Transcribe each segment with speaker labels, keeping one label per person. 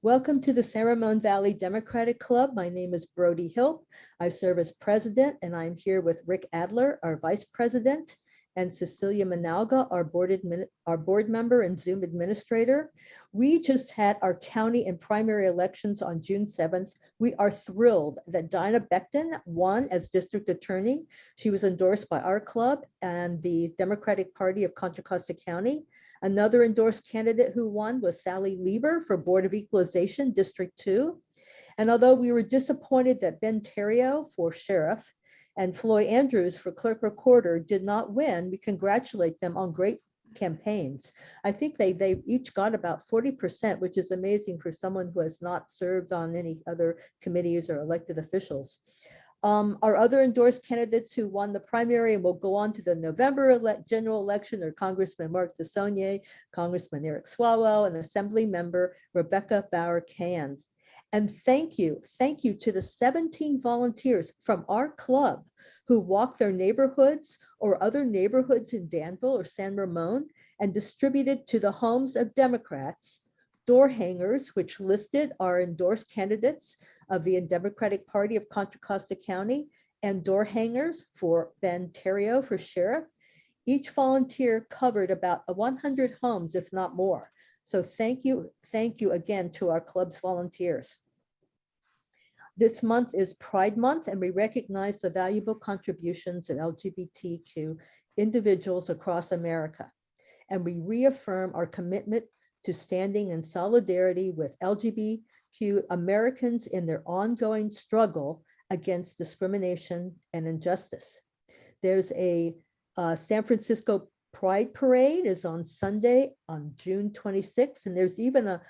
Speaker 1: Welcome to the San Ramon Valley Democratic Club. My name is Brody Hill. I serve as president, and I'm here with Rick Adler, our vice president, and Cecilia Manalga, our board member and Zoom administrator. We just had our county and primary elections on June 7th. We are thrilled that Dinah Becton won as district attorney. She was endorsed by our club and the Democratic Party of Contra Costa County. Another endorsed candidate who won was Sally Lieber for Board of Equalization, District 2. And although we were disappointed that Ben Terrio for sheriff and Floyd Andrews for clerk recorder did not win, we congratulate them on great campaigns. I think they each got about 40%, which is amazing for someone who has not served on any other committees or elected officials. Our other endorsed candidates who won the primary and will go on to the November general election are Congressman Mark DeSaulnier, Congressman Eric Swalwell, and Assembly Member Rebecca Bauer-Can. And thank you to the 17 volunteers from our club who walked their neighborhoods or other neighborhoods in Danville or San Ramon and distributed to the homes of Democrats door hangers, which listed our endorsed candidates of the Democratic Party of Contra Costa County, and door hangers for Ben Terrio for sheriff. Each volunteer covered about 100 homes, if not more. So thank you again to our club's volunteers. This month is Pride Month, and we recognize the valuable contributions of LGBTQ individuals across America. And we reaffirm our commitment to standing in solidarity with LGBTQ Americans in their ongoing struggle against discrimination and injustice. There's a San Francisco Pride Parade is on Sunday on June 26th, and there's even a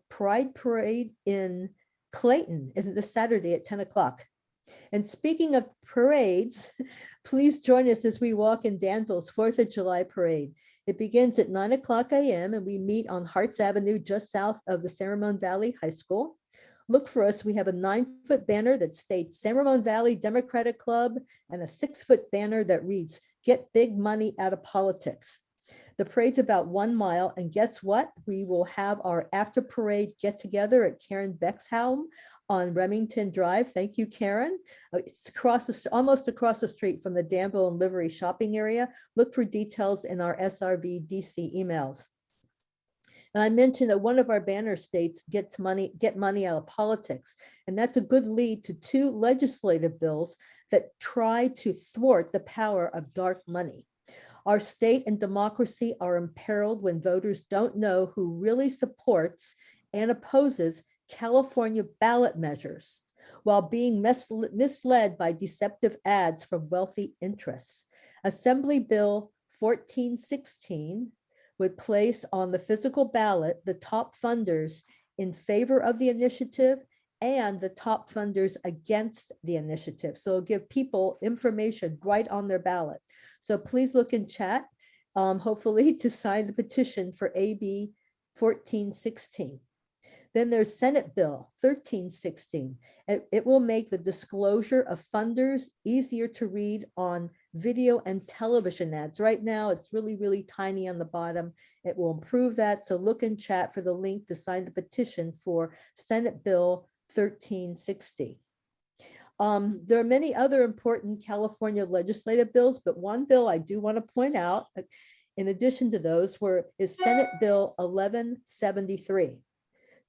Speaker 1: Pride Parade in Clayton this Saturday at 10 o'clock. And speaking of parades, please join us as we walk in Danville's 4th of July parade. It begins at 9 o'clock a.m. and we meet on Harts Avenue just south of the San Ramon Valley High School. Look for us. We have a 9-foot banner that states San Ramon Valley Democratic Club and a 6-foot banner that reads, "Get big money out of politics." The parade's about 1 mile, and guess what? We will have our after parade get together at Karen Beck's home on Remington Drive. Thank you, Karen. It's almost across the street from the Danville and Livery shopping area. Look for details in our SRVDC emails. And I mentioned that one of our banner states get money out of politics. And that's a good lead to 2 legislative bills that try to thwart the power of dark money. Our state and democracy are imperiled when voters don't know who really supports and opposes California ballot measures while being misled by deceptive ads from wealthy interests. Assembly Bill 1416 would place on the physical ballot the top funders in favor of the initiative and the top funders against the initiative. So it'll give people information right on their ballot. So please look in chat, hopefully to sign the petition for AB 1416. Then there's Senate Bill 1316. It will make the disclosure of funders easier to read on video and television ads. Right now, it's really, really tiny on the bottom. It will improve that. So look in chat for the link to sign the petition for Senate Bill 1360. There are many other important California legislative bills, but one bill I do want to point out, in addition to those, is Senate Bill 1173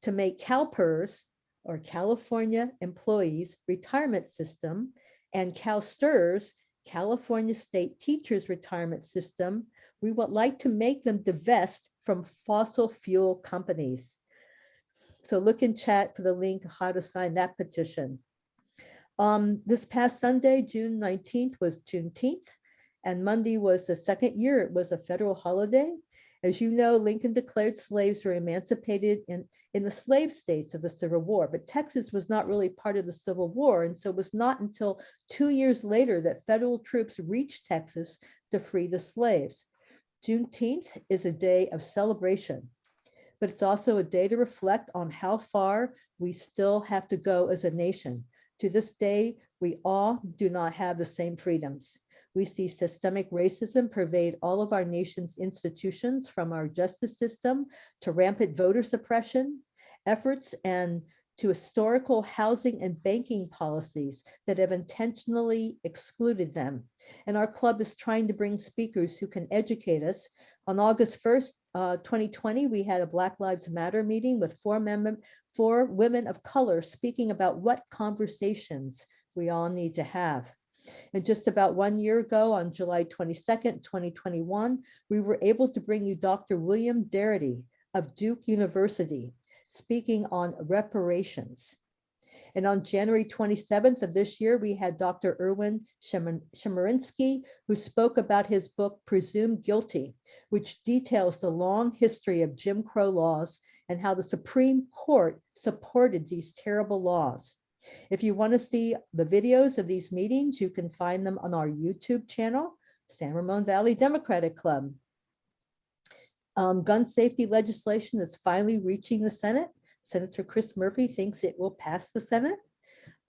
Speaker 1: to make CalPERS, or California Employees Retirement System, and CalSTRS, California State Teachers Retirement System. We would like to make them divest from fossil fuel companies. So look in chat for the link how to sign that petition. This past Sunday, June 19th, was Juneteenth, and Monday was the second year it was a federal holiday. As you know, Lincoln declared slaves were emancipated in the slave states of the Civil War, but Texas was not really part of the Civil War, and so it was not until 2 years later that federal troops reached Texas to free the slaves. Juneteenth is a day of celebration, but it's also a day to reflect on how far we still have to go as a nation. To this day, we all do not have the same freedoms. We see systemic racism pervade all of our nation's institutions, from our justice system to rampant voter suppression. efforts and to historical housing and banking policies that have intentionally excluded them. And our club is trying to bring speakers who can educate us. On August 1st, 2020, we had a Black Lives Matter meeting with four women of color speaking about what conversations we all need to have. And just about 1 year ago, on July 22nd, 2021, we were able to bring you Dr. William Darity of Duke University, speaking on reparations. And on January 27th of this year, we had Dr. Erwin Chemerinsky, who spoke about his book, Presumed Guilty, which details the long history of Jim Crow laws and how the Supreme Court supported these terrible laws. If you want to see the videos of these meetings, you can find them on our YouTube channel, San Ramon Valley Democratic Club. Gun safety legislation is finally reaching the Senate. Senator Chris Murphy thinks it will pass the Senate.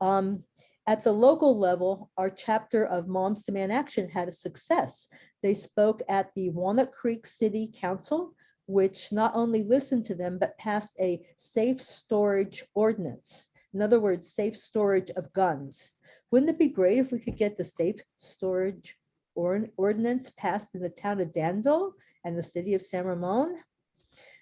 Speaker 1: At the local level, our chapter of Moms Demand Action had a success. They spoke at the Walnut Creek City Council, which not only listened to them, but passed a safe storage ordinance. In other words, safe storage of guns. Wouldn't it be great if we could get the safe storage ordinance passed in the town of Danville and the city of San Ramon?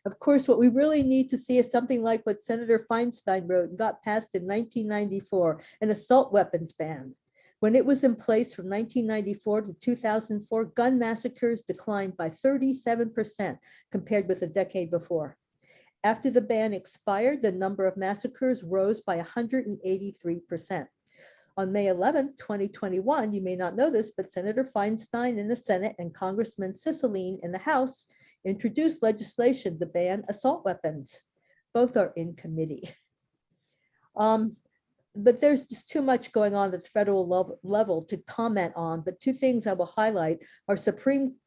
Speaker 1: Of course, what we really need to see is something like what Senator Feinstein wrote and got passed in 1994, an assault weapons ban. When it was in place from 1994 to 2004, gun massacres declined by 37% compared with a decade before. After the ban expired, the number of massacres rose by 183%. On May 11th, 2021, you may not know this, but Senator Feinstein in the Senate and Congressman Cicilline in the House introduced legislation to ban assault weapons. Both are in committee. But there's just too much going on at the federal level to comment on, but two things I will highlight are Supreme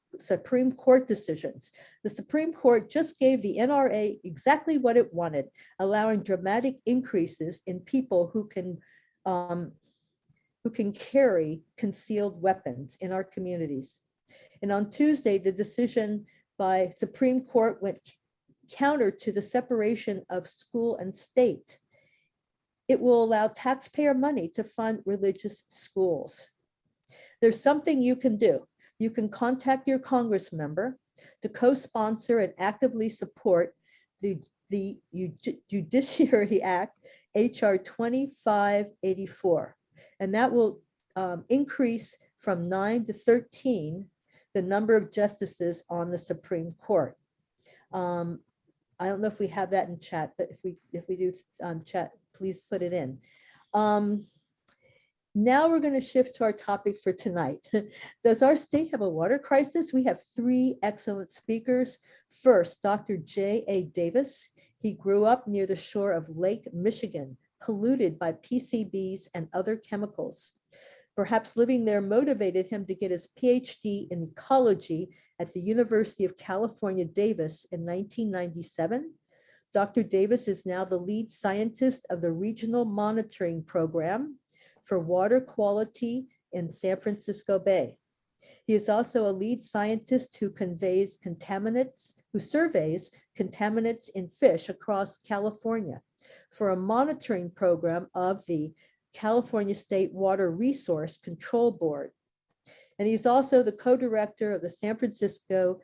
Speaker 1: Court decisions. The Supreme Court just gave the NRA exactly what it wanted, allowing dramatic increases in people who can carry concealed weapons in our communities. And on Tuesday, the decision by Supreme Court went counter to the separation of school and state. It will allow taxpayer money to fund religious schools. There's something you can do. You can contact your Congress member to co-sponsor and actively support the Judiciary Act, HR 2584. And that will increase from 9 to 13 the number of justices on the Supreme Court. I don't know if we have that in chat, but if we do chat, please put it in. Now we're going to shift to our topic for tonight. Does our state have a water crisis? We have three excellent speakers. First, Dr. J.A. Davis. He grew up near the shore of Lake Michigan, polluted by Pcbs and other chemicals. Perhaps living there motivated him to get his PhD in ecology at the University of California, Davis in 1997. Dr. Davis is now the lead scientist of the Regional Monitoring Program for Water Quality in San Francisco Bay. He is also a lead scientist who surveys contaminants in fish across California for a monitoring program of the California State Water Resource Control Board. And he's also the co-director of the San Francisco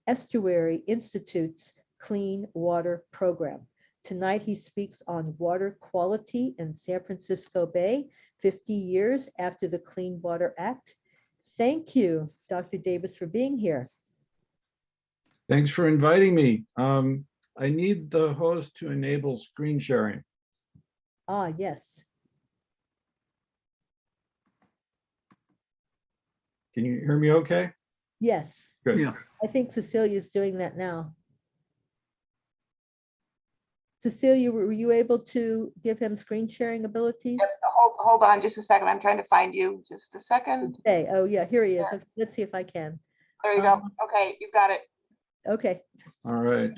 Speaker 1: Estuary Institute's Clean Water Program. Tonight, he speaks on water quality in San Francisco Bay, 50 years after the Clean Water Act. Thank you, Dr. Davis, for being here.
Speaker 2: Thanks for inviting me. I need the host to enable screen sharing.
Speaker 1: Ah, yes.
Speaker 2: Can you hear me okay?
Speaker 1: Yes.
Speaker 2: Good.
Speaker 3: Yeah.
Speaker 1: I think Cecilia's doing that now. Cecilia, were you able to give him screen sharing abilities?
Speaker 4: Yes, hold on just a second. I'm trying to find you. Just a second.
Speaker 1: Okay. Oh, yeah, here he is.
Speaker 4: Yeah.
Speaker 1: Okay, let's see if I can.
Speaker 4: There you go. Okay, you've got it.
Speaker 1: Okay.
Speaker 2: All right.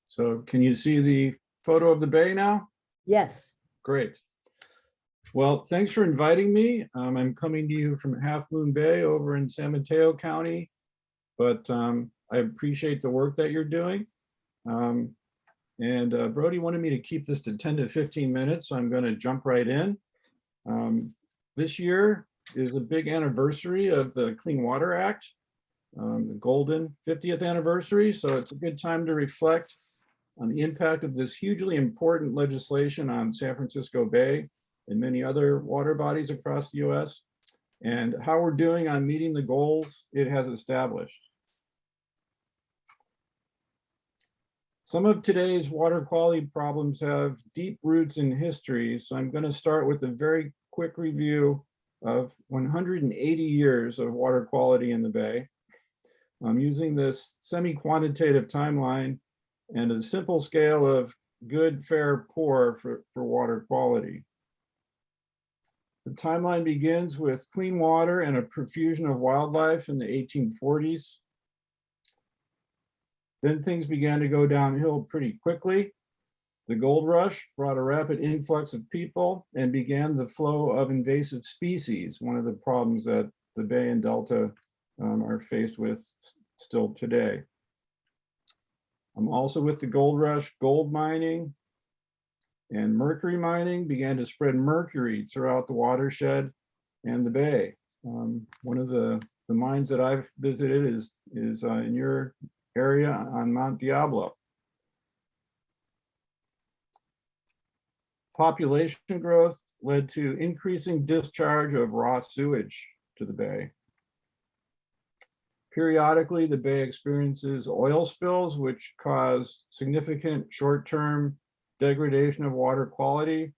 Speaker 2: So can you see the photo of the bay now?
Speaker 1: Yes.
Speaker 2: Great. Well, thanks for inviting me. I'm coming to you from Half Moon Bay over in San Mateo County. but I appreciate the work that you're doing. Brody wanted me to keep this to 10 to 15 minutes, so I'm going to jump right in. This year is a big anniversary of the Clean Water Act, the golden 50th anniversary, so it's a good time to reflect on the impact of this hugely important legislation on San Francisco Bay and many other water bodies across the US, and how we're doing on meeting the goals it has established. Some of today's water quality problems have deep roots in history, so I'm going to start with a very quick review of 180 years of water quality in the Bay. I'm using this semi-quantitative timeline and a simple scale of good, fair, poor for water quality. The timeline begins with clean water and a profusion of wildlife in the 1840s. Then things began to go downhill pretty quickly. The gold rush brought a rapid influx of people and began the flow of invasive species, one of the problems that the Bay and Delta are faced with still today. Also with the gold rush, gold mining and mercury mining began to spread mercury throughout the watershed and the Bay. One of the mines that I've visited is in your area on Mount Diablo. Population growth led to increasing discharge of raw sewage to the Bay. Periodically, the Bay experiences oil spills, which cause significant short-term degradation of water quality.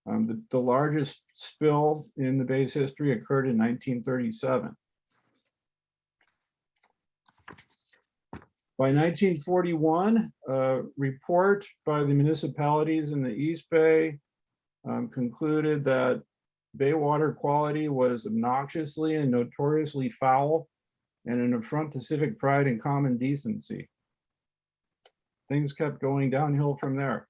Speaker 2: The largest spill in the Bay's history occurred in 1937. By 1941, a report by the municipalities in the East Bay concluded that Bay water quality was obnoxiously and notoriously foul and an affront to civic pride and common decency. Things kept going downhill from there.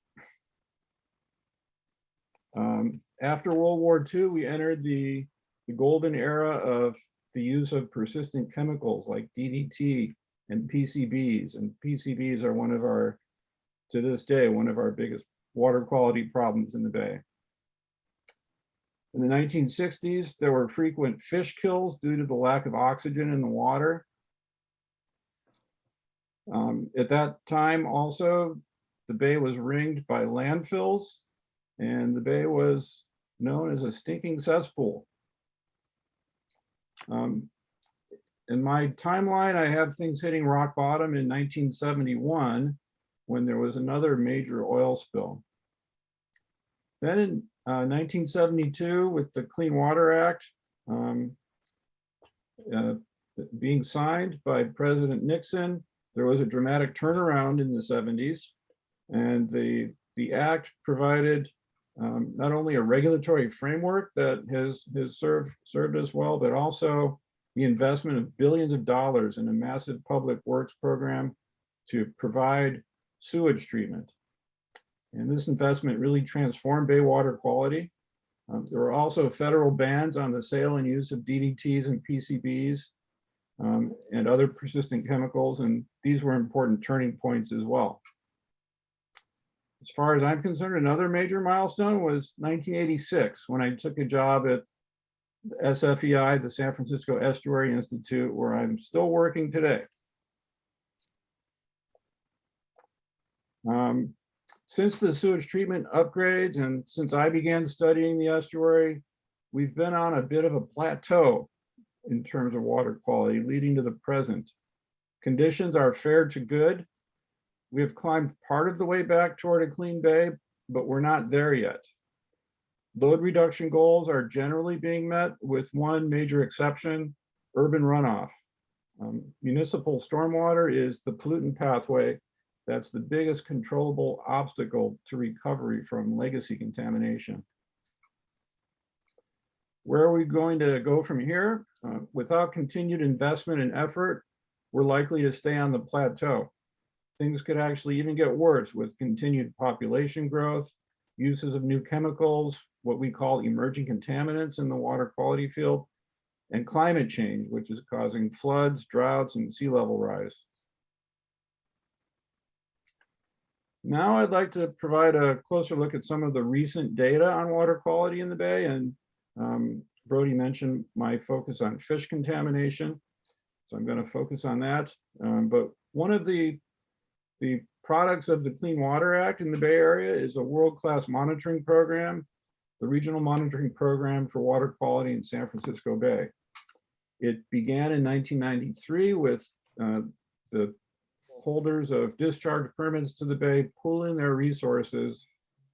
Speaker 2: After World War II, we entered the golden era of the use of persistent chemicals like DDT and Pcbs. And Pcbs are one of our, to this day, one of our biggest water quality problems in the Bay. In the 1960s, there were frequent fish kills due to the lack of oxygen in the water. At that time also, the Bay was ringed by landfills, and the Bay was known as a stinking cesspool. In my timeline, I have things hitting rock bottom in 1971 when there was another major oil spill. Then in 1972, with the Clean Water Act being signed by President Nixon, there was a dramatic turnaround in the 70s. And the act provided not only a regulatory framework that has served us well, but also the investment of billions of dollars in a massive public works program to provide sewage treatment. And this investment really transformed Bay water quality. There were also federal bans on the sale and use of DDTs and PCBs and other persistent chemicals, and these were important turning points as well. As far as I'm concerned, another major milestone was 1986, when I took a job at the SFEI, the San Francisco Estuary Institute, where I'm still working today. Since the sewage treatment upgrades and since I began studying the estuary, we've been on a bit of a plateau in terms of water quality, leading to the present. Conditions are fair to good. We have climbed part of the way back toward a clean Bay, but we're not there yet. Load reduction goals are generally being met, with one major exception: urban runoff. Municipal stormwater is the pollutant pathway that's the biggest controllable obstacle to recovery from legacy contamination. Where are we going to go from here? Without continued investment and effort, we're likely to stay on the plateau. Things could actually even get worse with continued population growth, uses of new chemicals, what we call emerging contaminants in the water quality field, and climate change, which is causing floods, droughts, and sea level rise. Now I'd like to provide a closer look at some of the recent data on water quality in the Bay. And Brody mentioned my focus on fish contamination, so I'm going to focus on that. But one of the products of the Clean Water Act in the Bay Area is a world-class monitoring program, the Regional Monitoring Program for Water Quality in San Francisco Bay. It began in 1993 with the holders of discharge permits to the Bay pooling their resources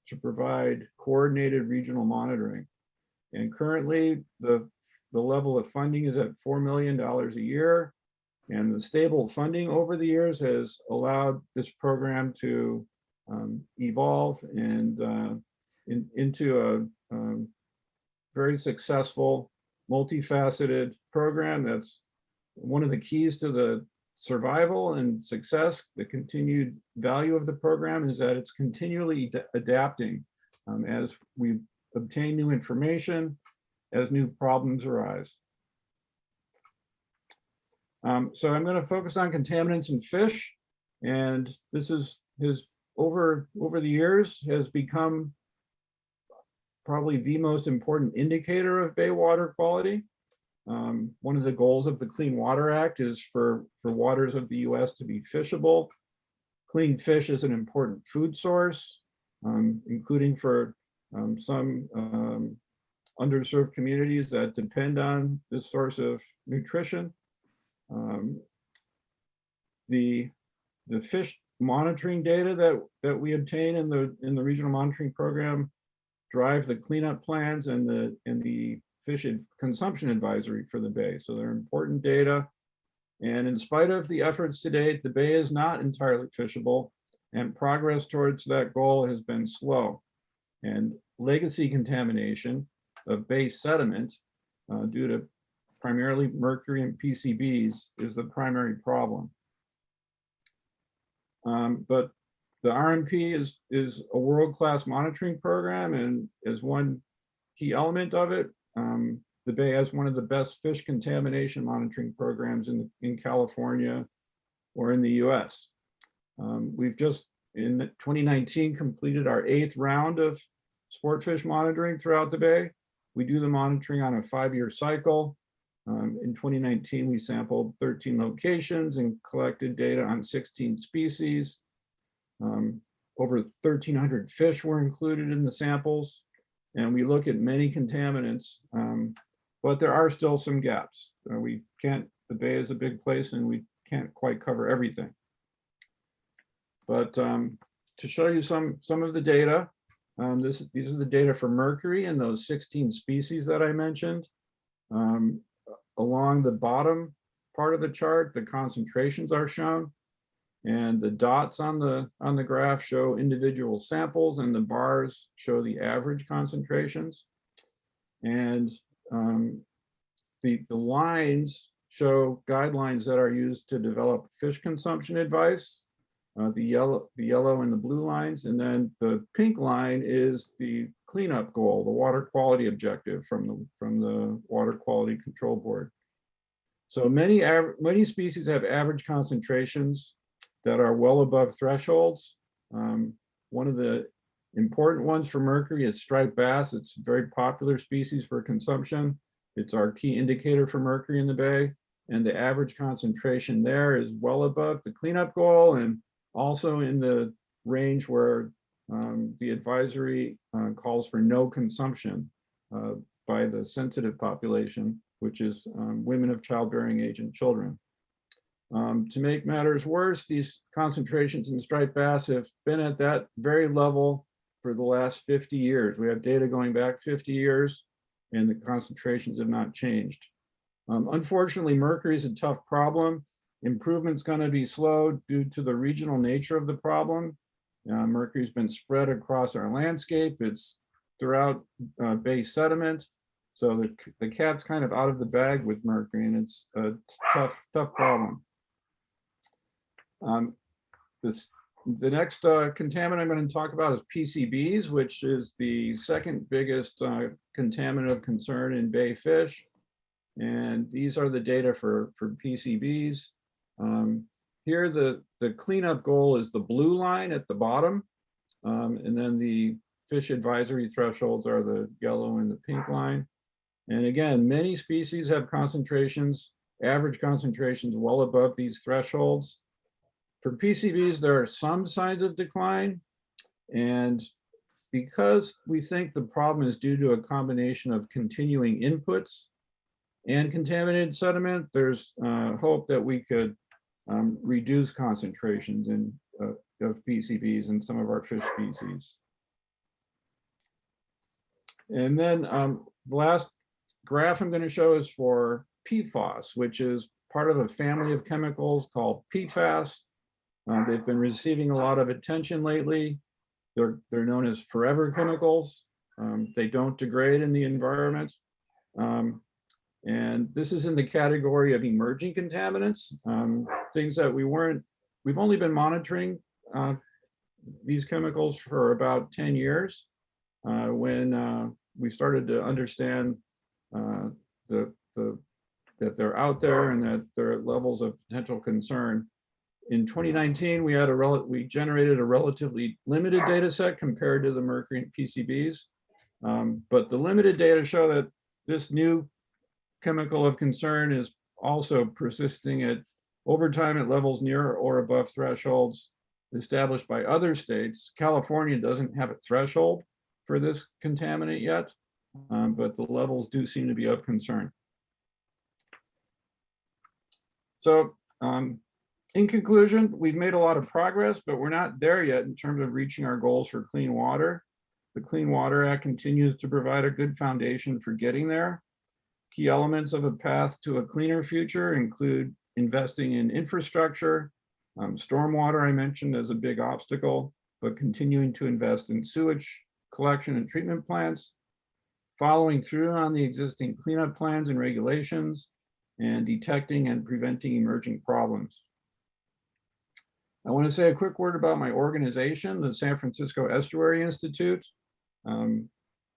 Speaker 2: to provide coordinated regional monitoring. And currently, the level of funding is at $4 million a year. And the stable funding over the years has allowed this program to evolve and into a very successful, multifaceted program. That's one of the keys to the survival and success. The continued value of the program is that it's continually adapting as we obtain new information, as new problems arise. So I'm going to focus on contaminants in fish, and this is over the years has become probably the most important indicator of bay water quality. One of the goals of the Clean Water Act is for waters of the US to be fishable. Clean fish is an important food source, including for some underserved communities that depend on this source of nutrition. The fish monitoring data that we obtain in the regional monitoring program drive the cleanup plans and the fish consumption advisory for the Bay. So they're important data. And in spite of the efforts to date, the Bay is not entirely fishable, and progress towards that goal has been slow. And legacy contamination of Bay sediment due to primarily mercury and Pcbs is the primary problem. But the RMP is a world-class monitoring program, and as one key element of it, the Bay has one of the best fish contamination monitoring programs in California or in the US. We've just in 2019 completed our 8th round of sport fish monitoring throughout the Bay. We do the monitoring on a 5-year cycle. In 2019, we sampled 13 locations and collected data on 16 species. Over 1,300 fish were included in the samples, and we look at many contaminants, but there are still some gaps. The Bay is a big place and we can't quite cover everything. But to show you some of the data, these are the data for mercury and those 16 species that I mentioned. Along the bottom part of the chart, the concentrations are shown, and the dots on the graph show individual samples, and the bars show the average concentrations. And the lines show guidelines that are used to develop fish consumption advice. The yellow and the blue lines, and then the pink line is the cleanup goal, the water quality objective from the Water Quality Control Board. So many species have average concentrations that are well above thresholds. One of the important ones for mercury is striped bass. It's a very popular species for consumption. It's our key indicator for mercury in the Bay, and the average concentration there is well above the cleanup goal, and also in the range where the advisory calls for no consumption by the sensitive population, which is women of childbearing age and children. To make matters worse, these concentrations in striped bass have been at that very level for the last 50 years. We have data going back 50 years, and the concentrations have not changed. Unfortunately, mercury is a tough problem. Improvement's going to be slow due to the regional nature of the problem. Mercury's been spread across our landscape. It's throughout Bay sediment. So the cat's kind of out of the bag with mercury, and it's a tough problem. The next contaminant I'm going to talk about is Pcbs, which is the second biggest contaminant of concern in Bay fish. And these are the data for PCBs. Here, the cleanup goal is the blue line at the bottom. And then the fish advisory thresholds are the yellow and the pink line. And again, many species have concentrations, average concentrations well above these thresholds. For PCBs, there are some signs of decline. And because we think the problem is due to a combination of continuing inputs and contaminated sediment, there's hope that we could reduce concentrations of PCBs in some of our fish species. And then the last graph I'm going to show is for PFAS, which is part of a family of chemicals called PFAS. They've been receiving a lot of attention lately. They're known as forever chemicals. They don't degrade in the environment. And this is in the category of emerging contaminants, things that we've only been monitoring these chemicals for about 10 years when we started to understand that they're out there and that they're at levels of potential concern. In 2019, we generated a relatively limited data set compared to the mercury and PCBs, but the limited data show that this new chemical of concern is also persisting over time at levels near or above thresholds established by other states. California doesn't have a threshold for this contaminant yet, but the levels do seem to be of concern. So in conclusion, we've made a lot of progress, but we're not there yet in terms of reaching our goals for clean water. The Clean Water Act continues to provide a good foundation for getting there. Key elements of a path to a cleaner future include investing in infrastructure. Stormwater I mentioned as a big obstacle, but continuing to invest in sewage collection and treatment plants, following through on the existing cleanup plans and regulations, and detecting and preventing emerging problems. I want to say a quick word about my organization, the San Francisco Estuary Institute.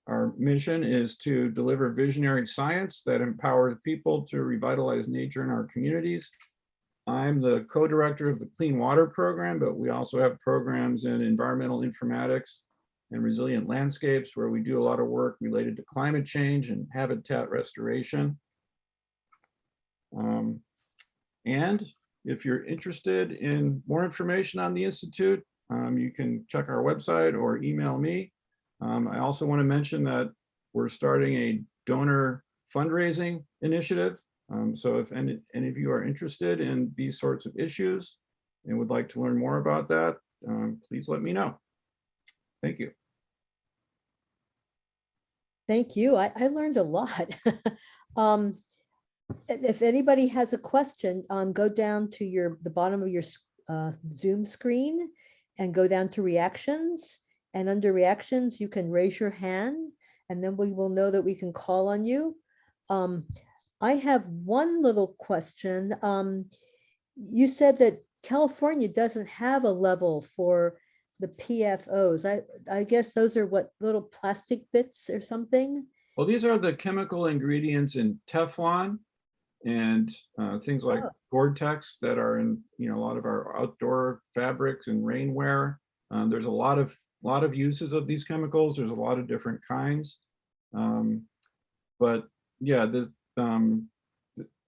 Speaker 2: Our mission is to deliver visionary science that empowers people to revitalize nature in our communities. I'm the co-director of the Clean Water Program, but we also have programs in environmental informatics and resilient landscapes, where we do a lot of work related to climate change and habitat restoration. And if you're interested in more information on the Institute, you can check our website or email me. I also want to mention that we're starting a donor fundraising initiative. So if any of you are interested in these sorts of issues and would like to learn more about that, please let me know. Thank you.
Speaker 1: Thank you. I learned a lot. If anybody has a question, go down to the bottom of your Zoom screen and go down to reactions. And under reactions, you can raise your hand and then we will know that we can call on you. I have one little question. You said that California doesn't have a level for the PFOs. I guess those are what, little plastic bits or something?
Speaker 2: Well, these are the chemical ingredients in Teflon and things like Gore-Tex that are in a lot of our outdoor fabrics and rainwear. There's a lot of uses of these chemicals. There's a lot of different kinds, but yeah,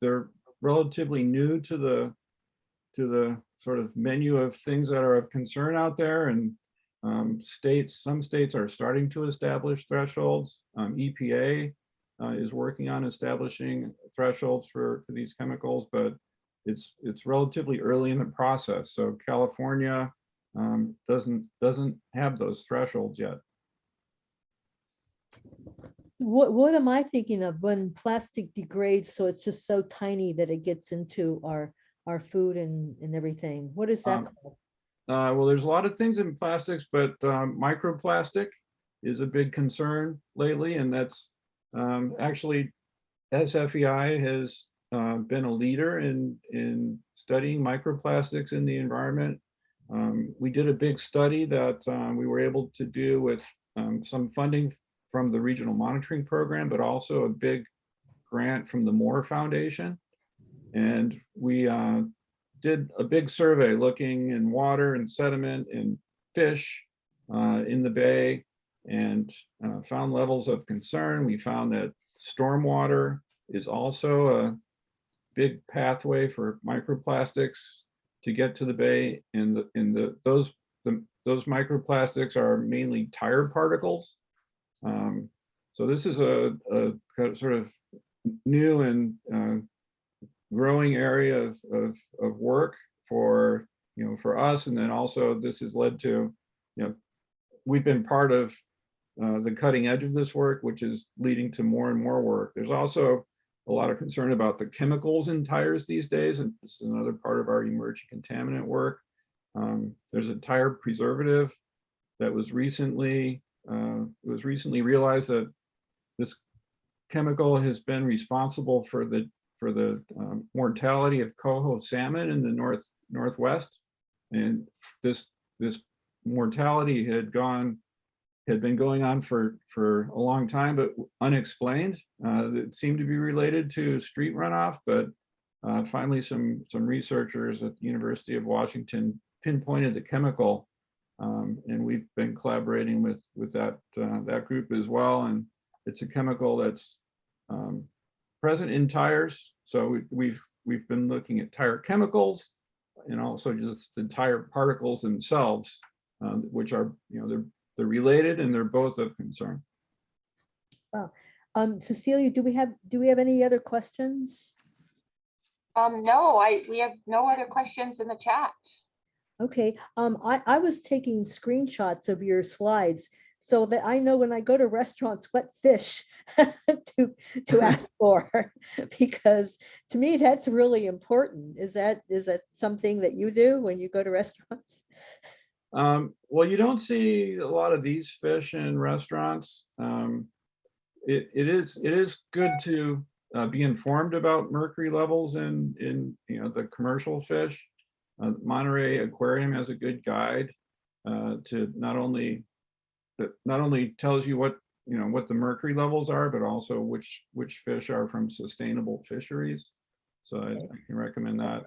Speaker 2: they're relatively new to the sort of menu of things that are of concern out there. And some states are starting to establish thresholds. EPA is working on establishing thresholds for these chemicals, but it's relatively early in the process. So California doesn't have those thresholds yet.
Speaker 1: What am I thinking of when plastic degrades? So it's just so tiny that it gets into our food and everything. What is that called?
Speaker 2: Well, there's a lot of things in plastics, but microplastic is a big concern lately, and that's actually SFEI has been a leader in studying microplastics in the environment. We did a big study that we were able to do with some funding from the regional monitoring program, but also a big grant from the Moore Foundation. And we did a big survey looking in water and sediment and fish in the bay, and found levels of concern. We found that stormwater is also a big pathway for microplastics to get to the bay, and those microplastics are mainly tire particles. So this is a sort of new and growing area of work for us, and then also this has led to, we've been part of the cutting edge of this work, which is leading to more and more work. There's also a lot of concern about the chemicals in tires these days, and this is another part of our emerging contaminant work. There's a tire preservative that was recently realized that this chemical has been responsible for the mortality of coho salmon in the northwest, and this mortality had been going on for a long time, but unexplained. It seemed to be related to street runoff, but finally some researchers at the University of Washington pinpointed the chemical, and we've been collaborating with that group as well. And it's a chemical that's present in tires. So we've been looking at tire chemicals and also just the tire particles themselves, which are, they're related and they're both of concern.
Speaker 1: Wow. Cecilia, do we have any other questions?
Speaker 4: No, we have no other questions in the chat.
Speaker 1: Okay, I was taking screenshots of your slides so that I know when I go to restaurants what fish to ask for, because to me that's really important. Is that something that you do when you go to restaurants?
Speaker 2: Well, you don't see a lot of these fish in restaurants. It is good to be informed about mercury levels in the commercial fish. Monterey Aquarium has a good guide to not only tells you what the mercury levels are, but also which fish are from sustainable fisheries. So I can recommend that.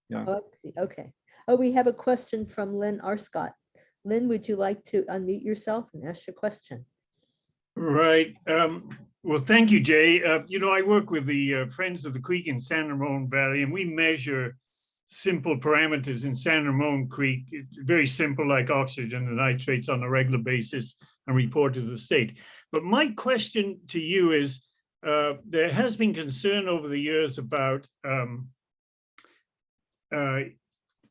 Speaker 2: Yeah.
Speaker 1: Oh, I see. Okay. Oh, we have a question from Lynn Arscott. Lynn, would you like to unmute yourself and ask your question?
Speaker 3: Right. Well, thank you, Jay. I work with the Friends of the Creek in San Ramon Valley, and we measure simple parameters in San Ramon Creek. It's very simple, like oxygen and nitrates on a regular basis, and report to the state. But my question to you is, there has been concern over the years about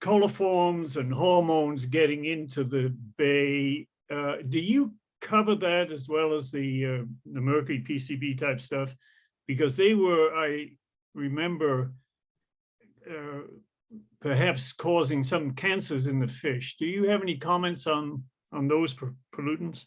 Speaker 3: coliforms and hormones getting into the bay. Do you cover that as well as the mercury PCB type stuff? Because they were, I remember, perhaps causing some cancers in the fish. Do you have any comments on those pollutants?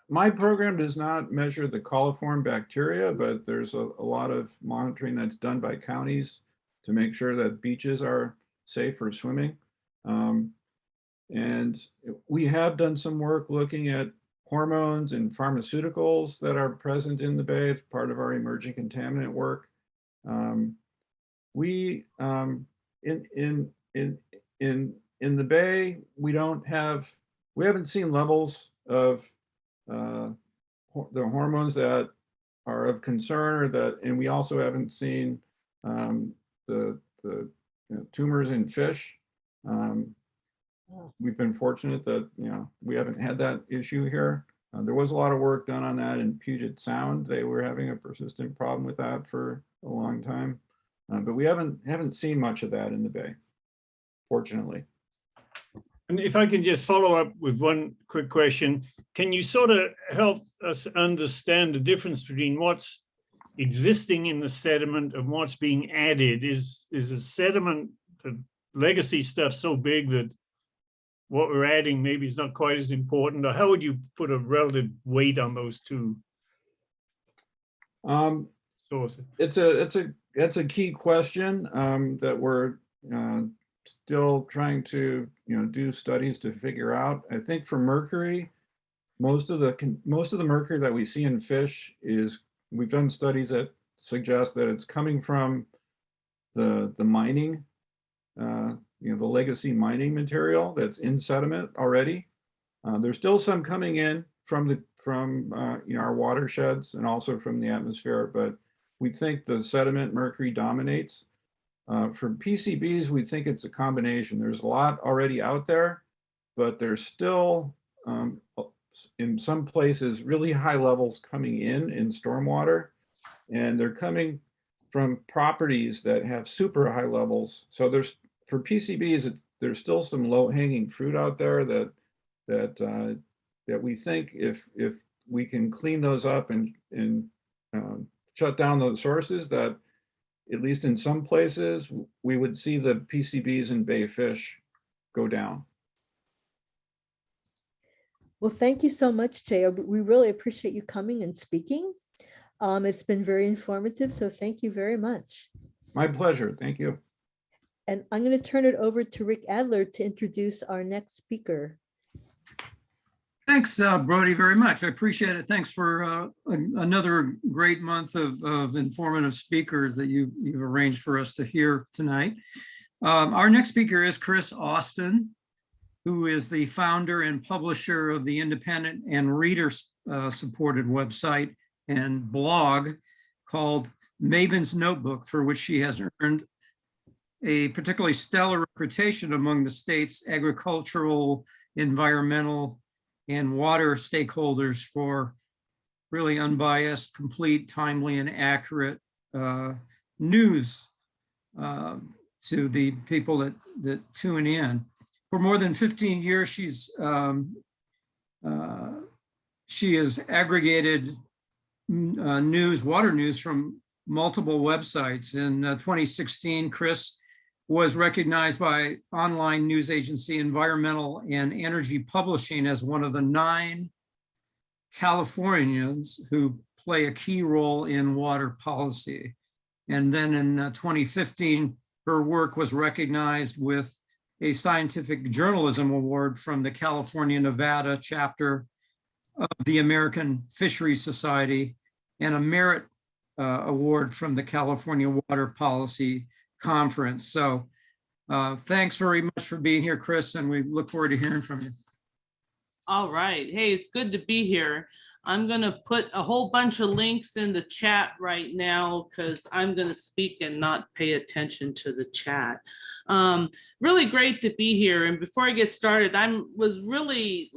Speaker 2: My program does not measure the coliform bacteria, but there's a lot of monitoring that's done by counties to make sure that beaches are safe for swimming. And we have done some work looking at hormones and pharmaceuticals that are present in the bay. It's part of our emerging contaminant work. We in the bay, we haven't seen levels of the hormones that are of concern, and we also haven't seen the tumors in fish. We've been fortunate that we haven't had that issue here. There was a lot of work done on that in Puget Sound. They were having a persistent problem with that for a long time, but we haven't seen much of that in the bay, fortunately.
Speaker 3: And if I can just follow up with one quick question, can you sort of help us understand the difference between what's existing in the sediment and what's being added? Is the sediment, the legacy stuff, so big that what we're adding maybe is not quite as important? Or how would you put a relative weight on those two sources? It's a key question that we're still trying to do studies to figure out. I think for mercury,
Speaker 2: most of the mercury that we see in fish we've done studies that suggest that it's coming from the mining, the legacy mining material that's in sediment already. There's still some coming in from our watersheds and also from the atmosphere, but we think the sediment mercury dominates. For PCBs, we think it's a combination. There's a lot already out there, but there's still, in some places, really high levels coming in stormwater, and they're coming from properties that have super high levels. So for PCBs, there's still some low-hanging fruit out there that we think if we can clean those up and shut down those sources, that at least in some places, we would see the PCBs in bay fish go down.
Speaker 1: Well, thank you so much, Jay. We really appreciate you coming and speaking. It's been very informative, so thank you very much.
Speaker 2: My pleasure. Thank you.
Speaker 1: And I'm going to turn it over to Rick Adler to introduce our next speaker.
Speaker 5: Thanks, Brody, very much. I appreciate it. Thanks for another great month of informative speakers that you've arranged for us to hear tonight. Our next speaker is Chris Austin, who is the founder and publisher of the independent and reader-supported website and blog called Maven's Notebook, for which she has earned a particularly stellar reputation among the state's agricultural, environmental, and water stakeholders for really unbiased, complete, timely, and accurate news to the people that tune in. For more than 15 years, she has aggregated water news from multiple websites. In 2016, Chris was recognized by online news agency Environmental and Energy Publishing as one of the 9 Californians who play a key role in water policy. And then in 2015, her work was recognized with a scientific journalism award from the California, Nevada chapter of the American Fisheries Society and a merit award from the California Water Policy Conference. So thanks very much for being here, Chris, and we look forward to hearing from you.
Speaker 6: All right. Hey, it's good to be here. I'm going to put a whole bunch of links in the chat right now because I'm going to speak and not pay attention to the chat. Really great to be here. And before I get started, it was really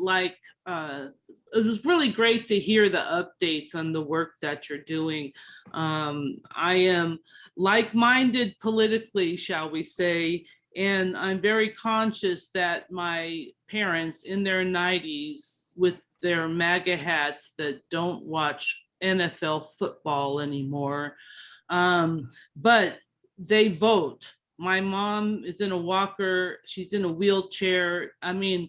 Speaker 6: great to hear the updates on the work that you're doing. I am like-minded politically, shall we say, and I'm very conscious that my parents in their 90s with their MAGA hats that don't watch NFL football anymore, but they vote. My mom is in a walker, she's in a wheelchair. I mean,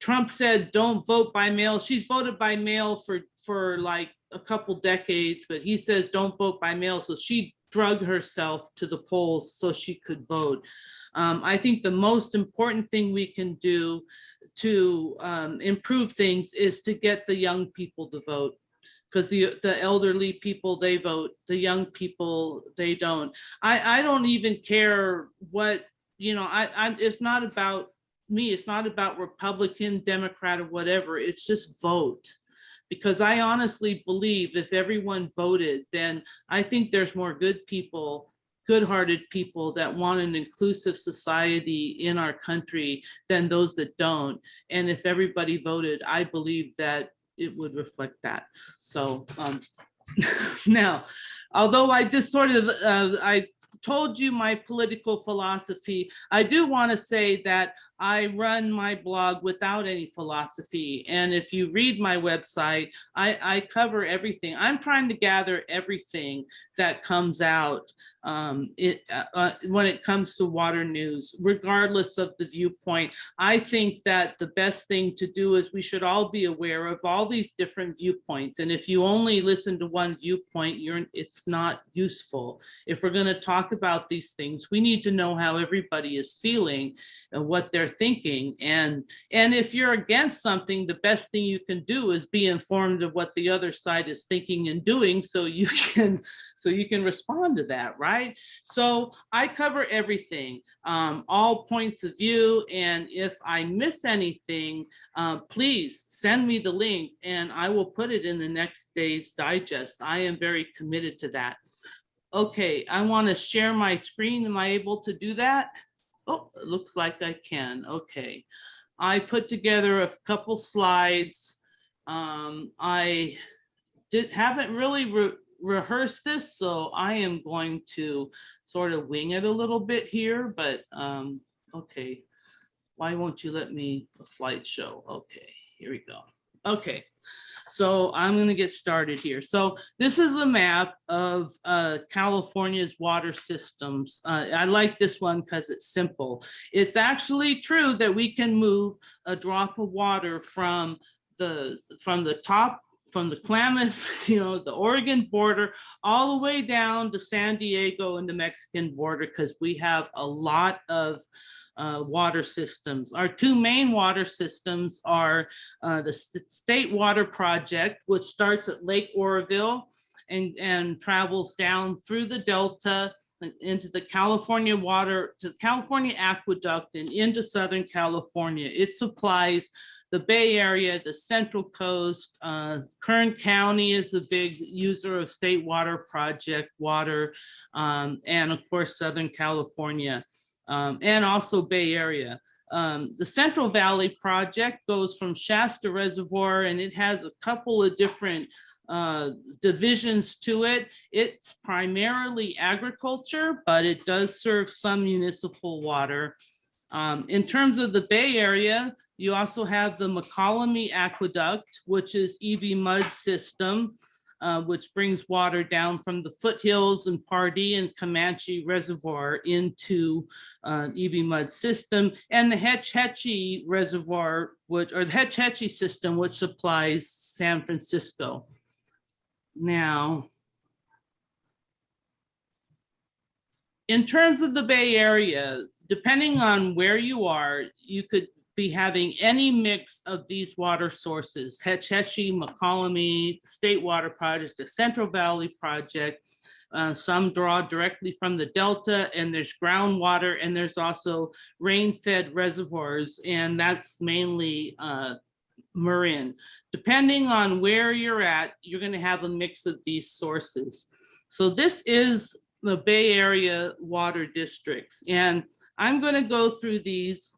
Speaker 6: Trump said, don't vote by mail. She's voted by mail for like a couple decades, but he says, don't vote by mail. So she drug herself to the polls so she could vote. I think the most important thing we can do to improve things is to get the young people to vote, because the elderly people, they vote, the young people, they don't. I don't even care what, it's not about me. It's not about Republican, Democrat, or whatever. It's just vote. Because I honestly believe if everyone voted, then I think there's more good people, good-hearted people that want an inclusive society in our country than those that don't. And if everybody voted, I believe that it would reflect that. So now, although I just sort of, I told you my political philosophy, I do want to say that I run my blog without any philosophy. And if you read my website, I cover everything. I'm trying to gather everything that comes out when it comes to water news, regardless of the viewpoint. I think that the best thing to do is we should all be aware of all these different viewpoints. And if you only listen to one viewpoint, it's not useful. If we're going to talk about these things, we need to know how everybody is feeling and what they're thinking. And if you're against something, the best thing you can do is be informed of what the other side is thinking and doing, so you can respond to that, right? So I cover everything, all points of view. And if I miss anything, please send me the link and I will put it in the next day's digest. I am very committed to that. Okay, I want to share my screen. Am I able to do that? Oh, it looks like I can. Okay. I put together a couple slides. I haven't really rehearsed this, so I am going to sort of wing it a little bit here, but okay. Why won't you let me a slideshow? Okay, here we go. Okay. So I'm going to get started here. So this is a map of California's water systems. I like this one because it's simple. It's actually true that we can move a drop of water from the top, from the Klamath, the Oregon border, all the way down to San Diego and the Mexican border, because we have a lot of water systems. Our two main water systems are the State Water Project, which starts at Lake Oroville and travels down through the Delta into the California water, to the California Aqueduct and into Southern California. It supplies the Bay Area, the Central Coast. Kern County is a big user of State Water Project water, and of course, Southern California. And also Bay Area. The Central Valley Project goes from Shasta Reservoir, and it has a couple of different divisions to it. It's primarily agriculture, but it does serve some municipal water. In terms of the Bay Area, you also have the Mccollumy Aqueduct, which is E.B. Mudd's system, which brings water down from the foothills and Pardee and Comanche Reservoir into E.B. Mudd's system, and the Hetch Hetchy Reservoir, or the Hetch Hetchy system, which supplies San Francisco. Now, in terms of the Bay Area, depending on where you are, you could be having any mix of these water sources: Hetch Hetchy, Mccollumy, State Water Project, the Central Valley Project. Some draw directly from the Delta, and there's groundwater, and there's also rain-fed reservoirs, and that's mainly Marin. Depending on where you're at, you're going to have a mix of these sources. So this is the Bay Area water districts, and I'm going to go through these.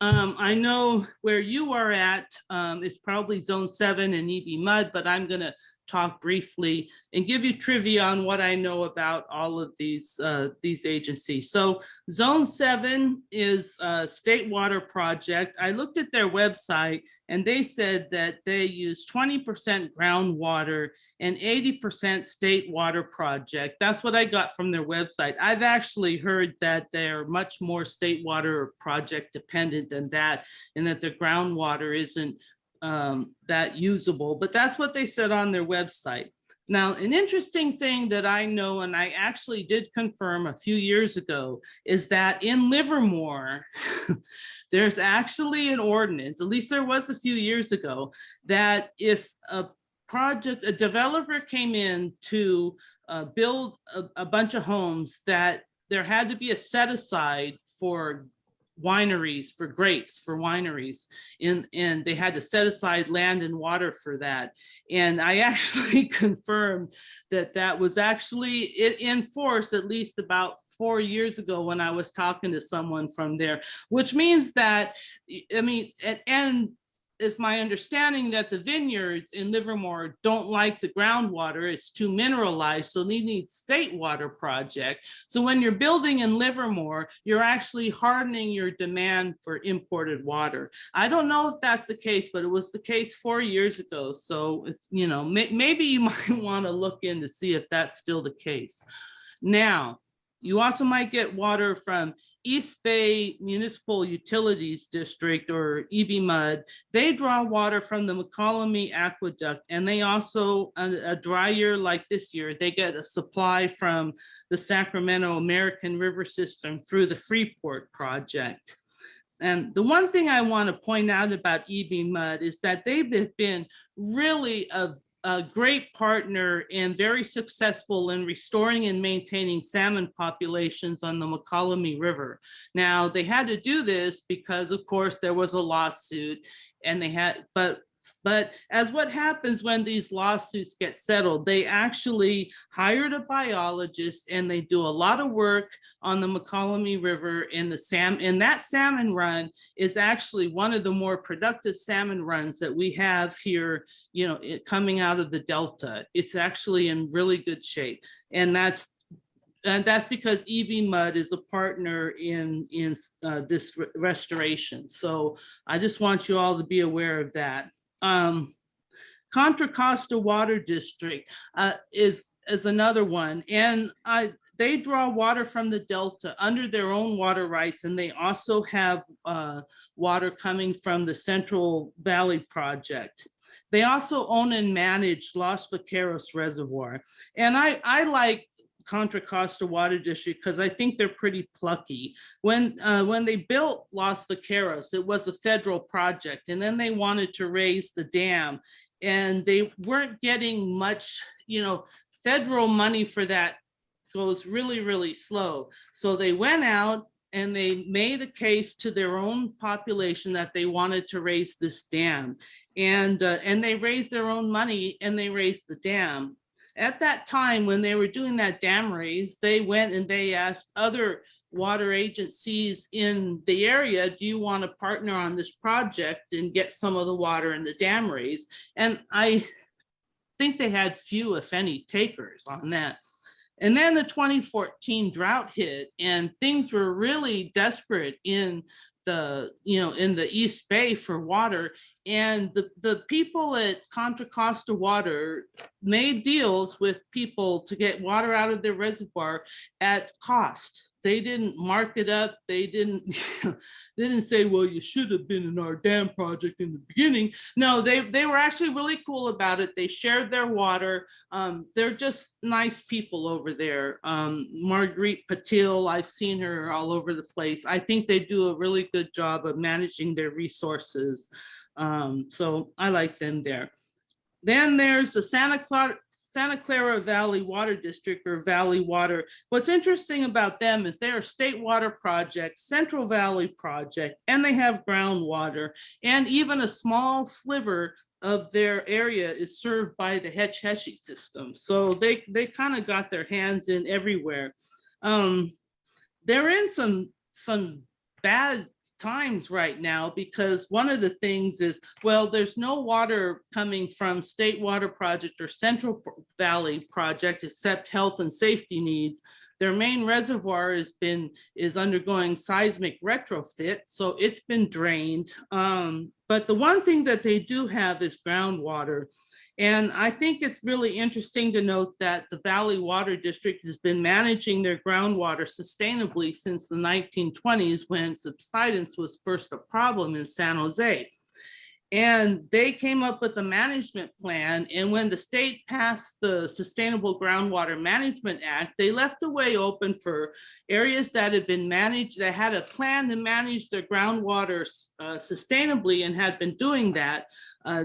Speaker 6: I know where you are at, it's probably Zone 7 and E.B. Mudd, but I'm going to talk briefly and give you trivia on what I know about all of these agencies. So Zone 7 is State Water Project. I looked at their website and they said that they use 20% groundwater and 80% State Water Project. That's what I got from their website. I've actually heard that they're much more State Water Project dependent than that, and that the groundwater isn't that usable, but that's what they said on their website. Now, an interesting thing that I know, and I actually did confirm a few years ago, is that in Livermore, there's actually an ordinance, at least there was a few years ago, that if a developer came in to build a bunch of homes, that there had to be a set aside for wineries, for grapes, for wineries, and they had to set aside land and water for that. And I actually confirmed that that was actually in force at least about 4 years ago when I was talking to someone from there, which means that, I mean, and it's my understanding that the vineyards in Livermore don't like the groundwater. It's too mineralized, so they need State Water Project. So when you're building in Livermore, you're actually hardening your demand for imported water. I don't know if that's the case, but it was the case 4 years ago. So it's, you know, maybe you might want to look in to see if that's still the case. Now, You also might get water from East Bay Municipal Utilities District, or EBMUD. They draw water from the Mccollumy Aqueduct, and they also, a dry year like this year, they get a supply from the Sacramento American River System through the Freeport project. And the one thing I want to point out about EBMUD is that they've been really a great partner and very successful in restoring and maintaining salmon populations on the Mccollumy River. Now, they had to do this because, of course, there was a lawsuit, and they had, but as what happens when these lawsuits get settled, they actually hired a biologist, and they do a lot of work on the Mccollumy River, and that salmon run is actually one of the more productive salmon runs that we have here, you know, coming out of the Delta. It's actually in really good shape. And that's because EBMUD is a partner in this restoration. So I just want you all to be aware of that. Contra Costa Water District is another one, and they draw water from the Delta under their own water rights, and they also have water coming from the Central Valley Project. They also own and manage Los Vaqueros Reservoir, and I like Contra Costa Water District because I think they're pretty plucky. When they built Los Vaqueros, it was a federal project, and then they wanted to raise the dam, and they weren't getting much, you know, federal money for that goes really, really slow. So they went out and they made a case to their own population that they wanted to raise this dam, and they raised their own money and they raised the dam. At that time, when they were doing that dam raise, they went and they asked other water agencies in the area, do you want to partner on this project and get some of the water in the dam raise? And I think they had few, if any, takers on that. And then the 2014 drought hit, and things were really desperate in the East Bay for water. And the people at Contra Costa Water made deals with people to get water out of their reservoir at cost. They didn't mark it up. They didn't say, well, you should have been in our dam project in the beginning. No, they were actually really cool about it. They shared their water. They're just nice people over there. Marguerite Patil, I've seen her all over the place. I think they do a really good job of managing their resources. So I like them there. Then there's the Santa Clara Valley Water District, or Valley Water. What's interesting about them is they're a state water project, Central Valley project, and they have groundwater, and even a small sliver of their area is served by the Hetch Hetchy system. So they kind of got their hands in everywhere. They're in some bad times right now, because one of the things is, well, there's no water coming from State Water Project or Central Valley Project except health and safety needs. Their main reservoir is undergoing seismic retrofit, so it's been drained. But the one thing that they do have is groundwater. And I think it's really interesting to note that the Valley Water District has been managing their groundwater sustainably since the 1920s, when subsidence was first a problem in San Jose. And they came up with a management plan. And when the state passed the Sustainable Groundwater Management Act, they left a way open for areas that had been managed, that had a plan to manage their groundwater sustainably and had been doing that.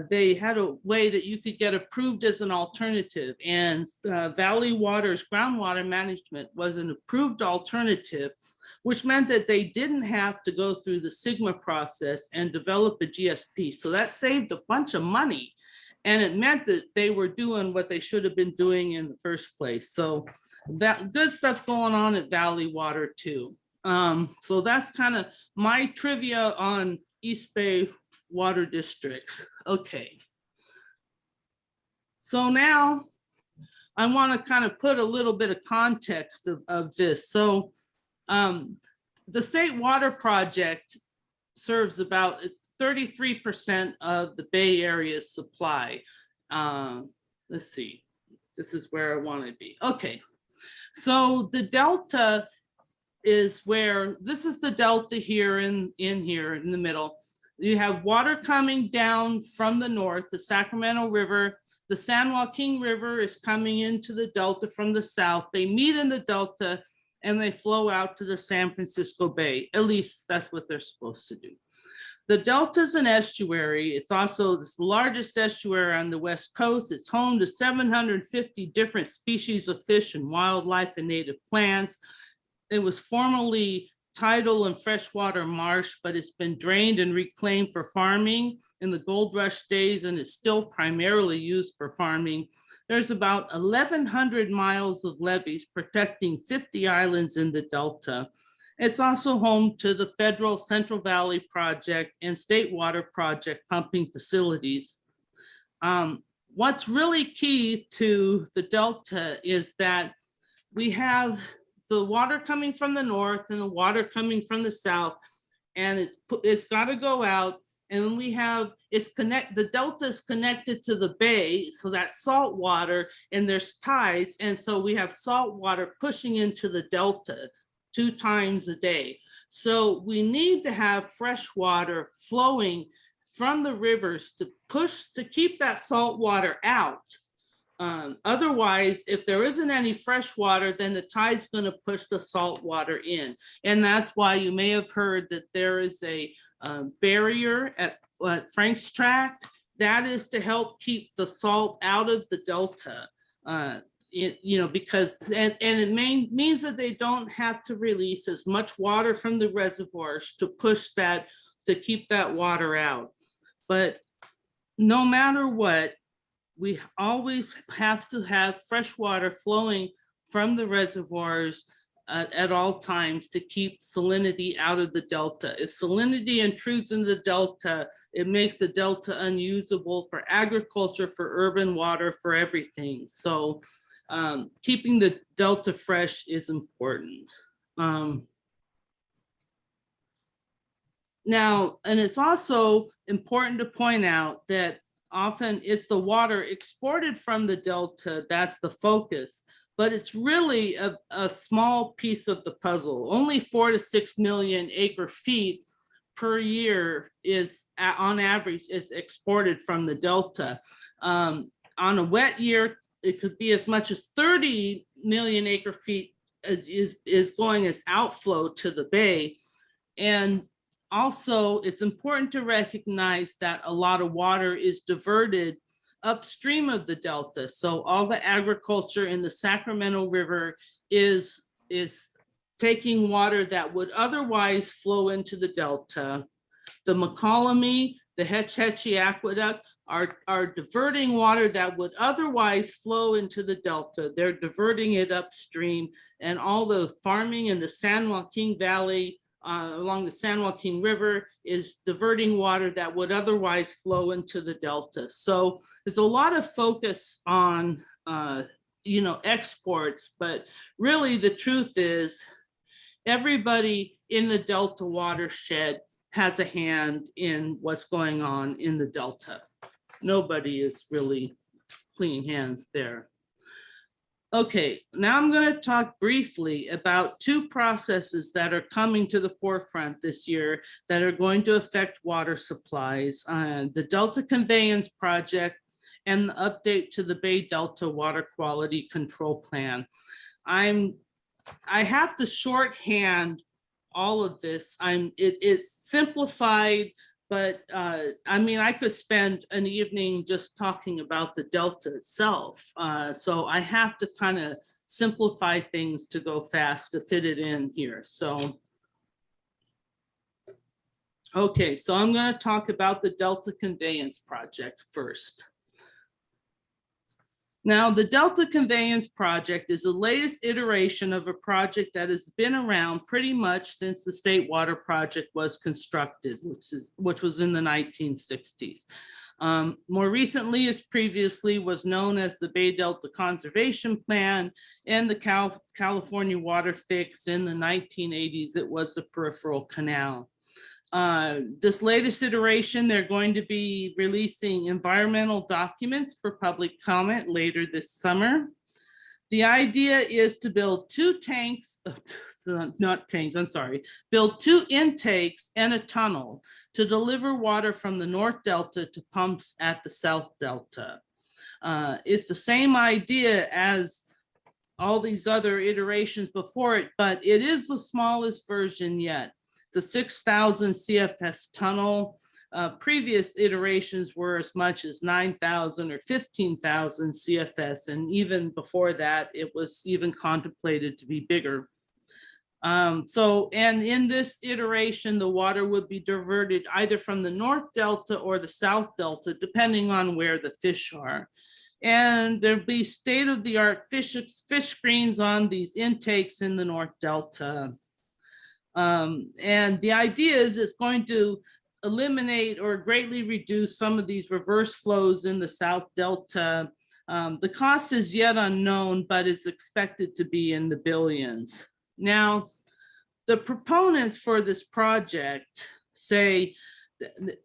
Speaker 6: They had a way that you could get approved as an alternative. And Valley Water's groundwater management was an approved alternative, which meant that they didn't have to go through the Sigma process and develop a GSP. So that saved a bunch of money. And it meant that they were doing what they should have been doing in the first place. So that good stuff going on at Valley Water too. So that's kind of my trivia on East Bay water districts. Okay. So now I want to kind of put a little bit of context of this. So the State Water Project serves about 33% of the Bay Area's supply. Let's see, this is where I want to be. Okay, So the delta is where, this is the delta here in here in the middle. You have water coming down from the north, the Sacramento River. The San Joaquin River is coming into the delta from the south. They meet in the delta and they flow out to the San Francisco Bay. At least that's what they're supposed to do. The delta is an estuary. It's also the largest estuary on the West Coast. It's home to 750 different species of fish and wildlife and native plants. It was formerly tidal and freshwater marsh, but it's been drained and reclaimed for farming in the gold rush days, and it's still primarily used for farming. There's about 1,100 miles of levees protecting 50 islands in the delta. It's also home to the federal Central Valley Project and State Water Project pumping facilities. What's really key to the delta is that we have the water coming from the north and the water coming from the south, and it's got to go out. And then we have, the delta is connected to the bay, so that's salt water, and there's tides. And so we have salt water pushing into the delta 2 times a day. So we need to have fresh water flowing from the rivers to keep that salt water out. Otherwise, if there isn't any fresh water, then the tide's going to push the salt water in. And that's why you may have heard that there is a barrier at Frank's Tract. That is to help keep the salt out of the delta. Because it means that they don't have to release as much water from the reservoirs to push that, to keep that water out. But no matter what, we always have to have fresh water flowing from the reservoirs at all times to keep salinity out of the delta. If salinity intrudes in the delta, it makes the delta unusable for agriculture, for urban water, for everything. So keeping the delta fresh is important. Now, and it's also important to point out that often it's the water exported from the delta that's the focus, but it's really a small piece of the puzzle. Only 4 to 6 million acre feet per year is, on average, is exported from the delta. On a wet year, it could be as much as 30 million acre feet is going as outflow to the bay. And also, it's important to recognize that a lot of water is diverted upstream of the delta. So all the agriculture in the Sacramento River is taking water that would otherwise flow into the delta. The Mccollumy, the Hetch Hetchy Aqueduct are diverting water that would otherwise flow into the delta. They're diverting it upstream, and all the farming in the San Joaquin Valley along the San Joaquin River is diverting water that would otherwise flow into the delta. So there's a lot of focus on exports, but really the truth is everybody in the delta watershed has a hand in what's going on in the delta. Nobody is really clean hands there. Okay, now I'm going to talk briefly about 2 processes that are coming to the forefront this year that are going to affect water supplies, the Delta Conveyance Project and the update to the Bay Delta Water Quality Control Plan. I have to shorthand all of this. It's simplified, but I could spend an evening just talking about the delta itself. So I have to kind of simplify things to go fast to fit it in here. So, okay, so I'm going to talk about the Delta Conveyance Project first. Now, the Delta Conveyance Project is the latest iteration of a project that has been around pretty much since the State Water Project was constructed, which was in the 1960s. More recently, as previously was known as the Bay Delta Conservation Plan and the California Water Fix in the 1980s, it was the Peripheral Canal. This latest iteration, they're going to be releasing environmental documents for public comment later this summer. The idea is to build two tanks, not tanks, I'm sorry, build two intakes and a tunnel to deliver water from the North Delta to pumps at the South Delta. It's the same idea as all these other iterations before it, but it is the smallest version yet. It's a 6,000 CFS tunnel. Previous iterations were as much as 9,000 or 15,000 CFS, and even before that, it was even contemplated to be bigger. And in this iteration, the water would be diverted either from the North Delta or the South Delta, depending on where the fish are. And there'll be state-of-the-art fish screens on these intakes in the North Delta. And the idea is it's going to eliminate or greatly reduce some of these reverse flows in the South Delta. The cost is yet unknown, but it's expected to be in the billions. Now, the proponents for this project say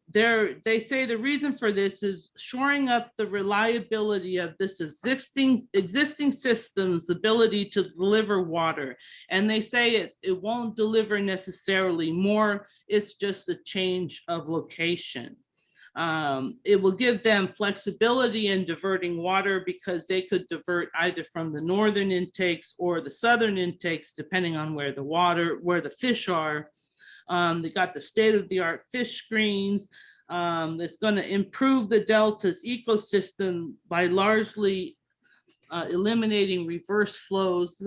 Speaker 6: they say the reason for this is shoring up the reliability of this existing system's ability to deliver water. And they say it won't deliver necessarily more, it's just a change of location. It will give them flexibility in diverting water because they could divert either from the northern intakes or the southern intakes, depending on where the fish are. They got the state-of-the-art fish screens. That's going to improve the Delta's ecosystem by largely eliminating reverse flows.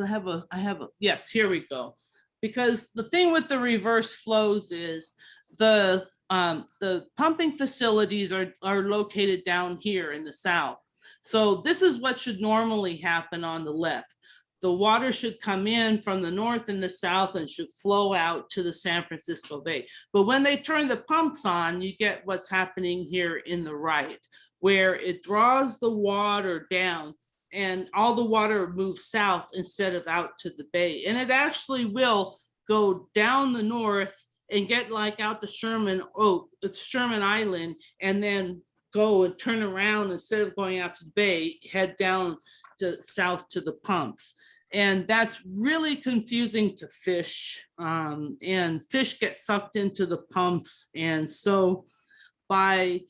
Speaker 6: Yes, here we go. Because the thing with the reverse flows is the pumping facilities are located down here in the south. So this is what should normally happen on the left. The water should come in from the north and the south and should flow out to the San Francisco Bay. But when they turn the pumps on, you get what's happening here in the right, where it draws the water down and all the water moves south instead of out to the bay. And it actually will go down the north and get like out to Sherman Island, and then go and turn around instead of going out to the bay, head down to south to the pumps. And that's really confusing to fish, and fish get sucked into the pumps. And so by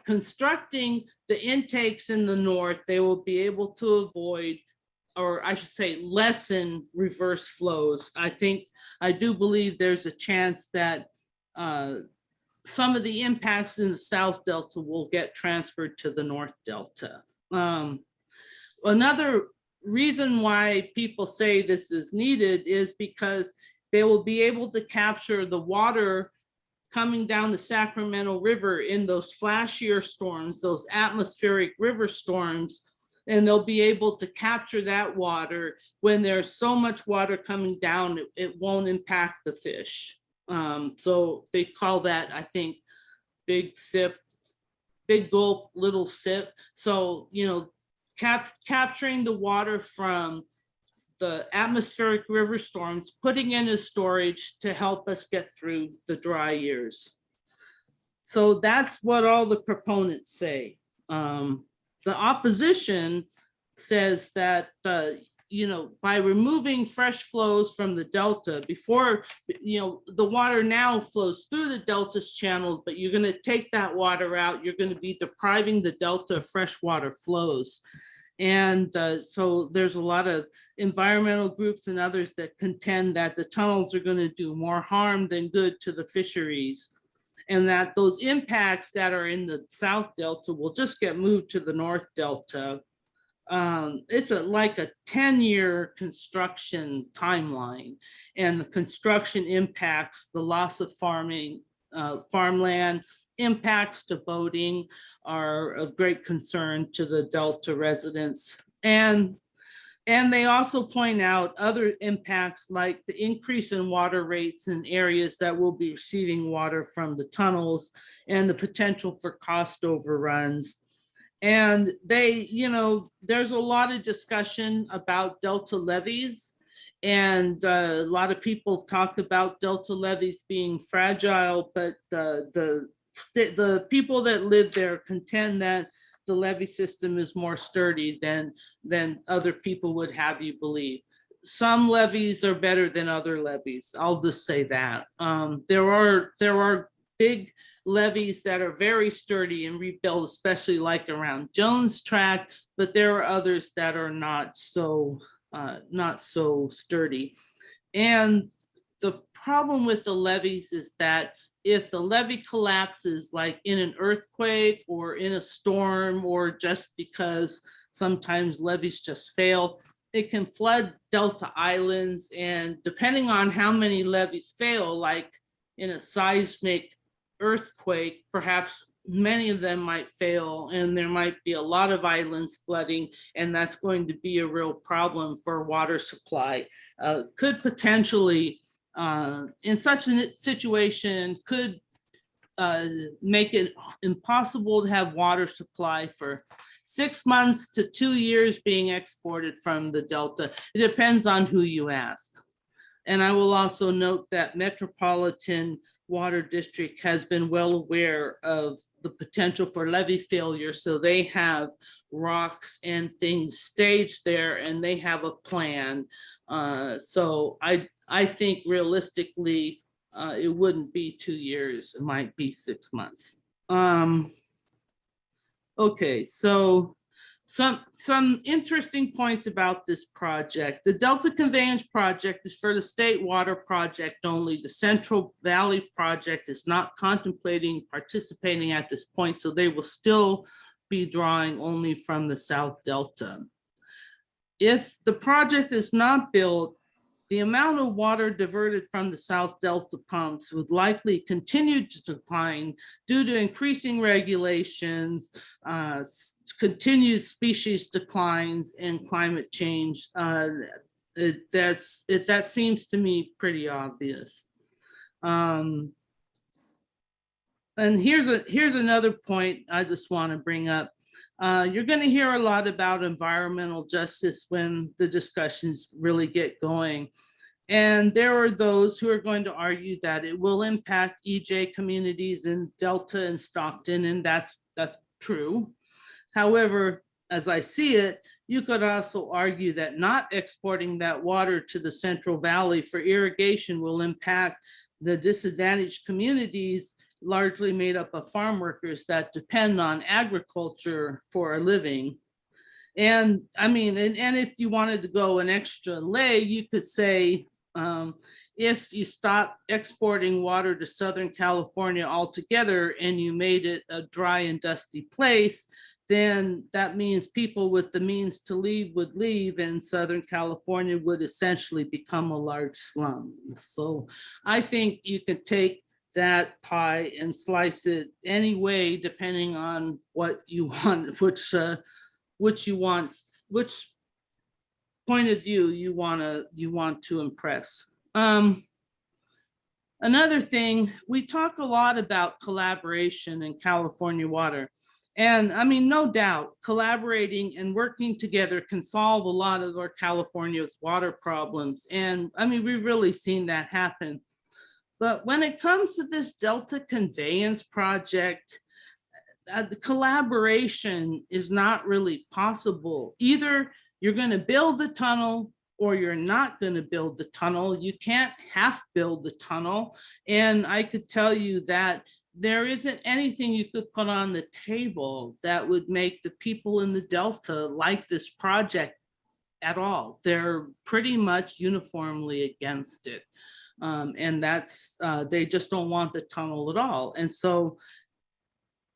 Speaker 6: constructing the intakes in the north, they will be able to avoid, or I should say lessen, reverse flows. I do believe there's a chance that some of the impacts in the South Delta will get transferred to the North Delta. Another reason why people say this is needed is because they will be able to capture the water coming down the Sacramento River in those flashier storms, those atmospheric river storms, and they'll be able to capture that water when there's so much water coming down, it won't impact the fish. So they call that, I think, big sip, big gulp, little sip. So, you know, capturing the water from the atmospheric river storms, putting in as storage to help us get through the dry years. So that's what all the proponents say. The opposition says that, you know, by removing fresh flows from the Delta before, you know, the water now flows through the Delta's channels, but you're going to take that water out, you're going to be depriving the Delta of freshwater flows. And so there's a lot of environmental groups and others that contend that the tunnels are going to do more harm than good to the fisheries, and that those impacts that are in the South Delta will just get moved to the North Delta. It's like a 10-year construction timeline, and the construction impacts, the loss of farming, farmland, impacts to boating are of great concern to the Delta residents. And they also point out other impacts like the increase in water rates in areas that will be receiving water from the tunnels and the potential for cost overruns. And they, you know, there's a lot of discussion about Delta levees, and a lot of people talk about Delta levees being fragile, but the people that live there contend that the levee system is more sturdy than other people would have you believe. Some levees are better than other levees. I'll just say that. There are big levees that are very sturdy and rebuilt, especially like around Jones Tract, but there are others that are not so sturdy. And the problem with the levees is that if the levee collapses, like in an earthquake or in a storm, or just because sometimes levees just fail, it can flood Delta Islands. And depending on how many levees fail, like in a seismic earthquake, perhaps many of them might fail and there might be a lot of islands flooding, and that's going to be a real problem for water supply. Could potentially, in such a situation, could make it impossible to have water supply for 6 months to 2 years being exported from the Delta. It depends on who you ask. And I will also note that Metropolitan Water District has been well aware of the potential for levee failure. So they have rocks and things staged there, and they have a plan. So I think realistically, it wouldn't be 2 years. It might be 6 months. Okay, so some interesting points about this project. The Delta Conveyance project is for the state water project only. The Central Valley project is not contemplating participating at this point, so they will still be drawing only from the South Delta. If the project is not built, the amount of water diverted from the South Delta pumps would likely continue to decline due to increasing regulations, continued species declines, and climate change. That seems to me pretty obvious. And here's another point I just want to bring up. You're going to hear a lot about environmental justice when the discussions really get going. And there are those who are going to argue that it will impact EJ communities in Delta and Stockton, and that's true. However, as I see it, you could also argue that not exporting that water to the Central Valley for irrigation will impact the disadvantaged communities, largely made up of farm workers that depend on agriculture for a living. And I mean, and if you wanted to go an extra lay, you could say, if you stop exporting water to Southern California altogether and you made it a dry and dusty place, then that means people with the means to leave would leave, and Southern California would essentially become a large slum. So I think you could take that pie and slice it any way, depending on what you want, which point of view you want to impress. Another thing, we talk a lot about collaboration in California water. And I mean, no doubt, collaborating and working together can solve a lot of our California's water problems. And I mean, we've really seen that happen. But when it comes to this Delta Conveyance project, the collaboration is not really possible. Either you're going to build the tunnel or you're not going to build the tunnel. You can't half build the tunnel. And I could tell you that there isn't anything you could put on the table that would make the people in the Delta like this project at all. They're pretty much uniformly against it. And that's, they just don't want the tunnel at all. And so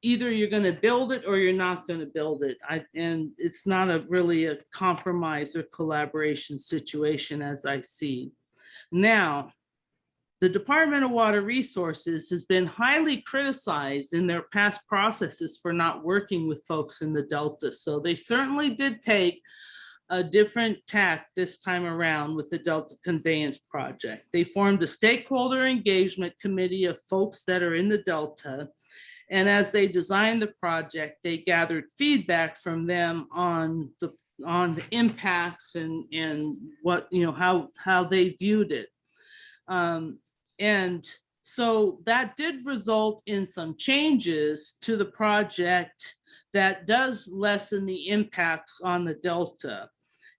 Speaker 6: either you're going to build it or you're not going to build it. And it's not really a compromise or collaboration situation as I see. Now, the Department of Water Resources has been highly criticized in their past processes for not working with folks in the Delta. So they certainly did take a different tack this time around with the Delta Conveyance project. They formed a stakeholder engagement committee of folks that are in the Delta. And as they designed the project, they gathered feedback from them on the impacts and what, you know, how they viewed it. And so that did result in some changes to the project that does lessen the impacts on the Delta.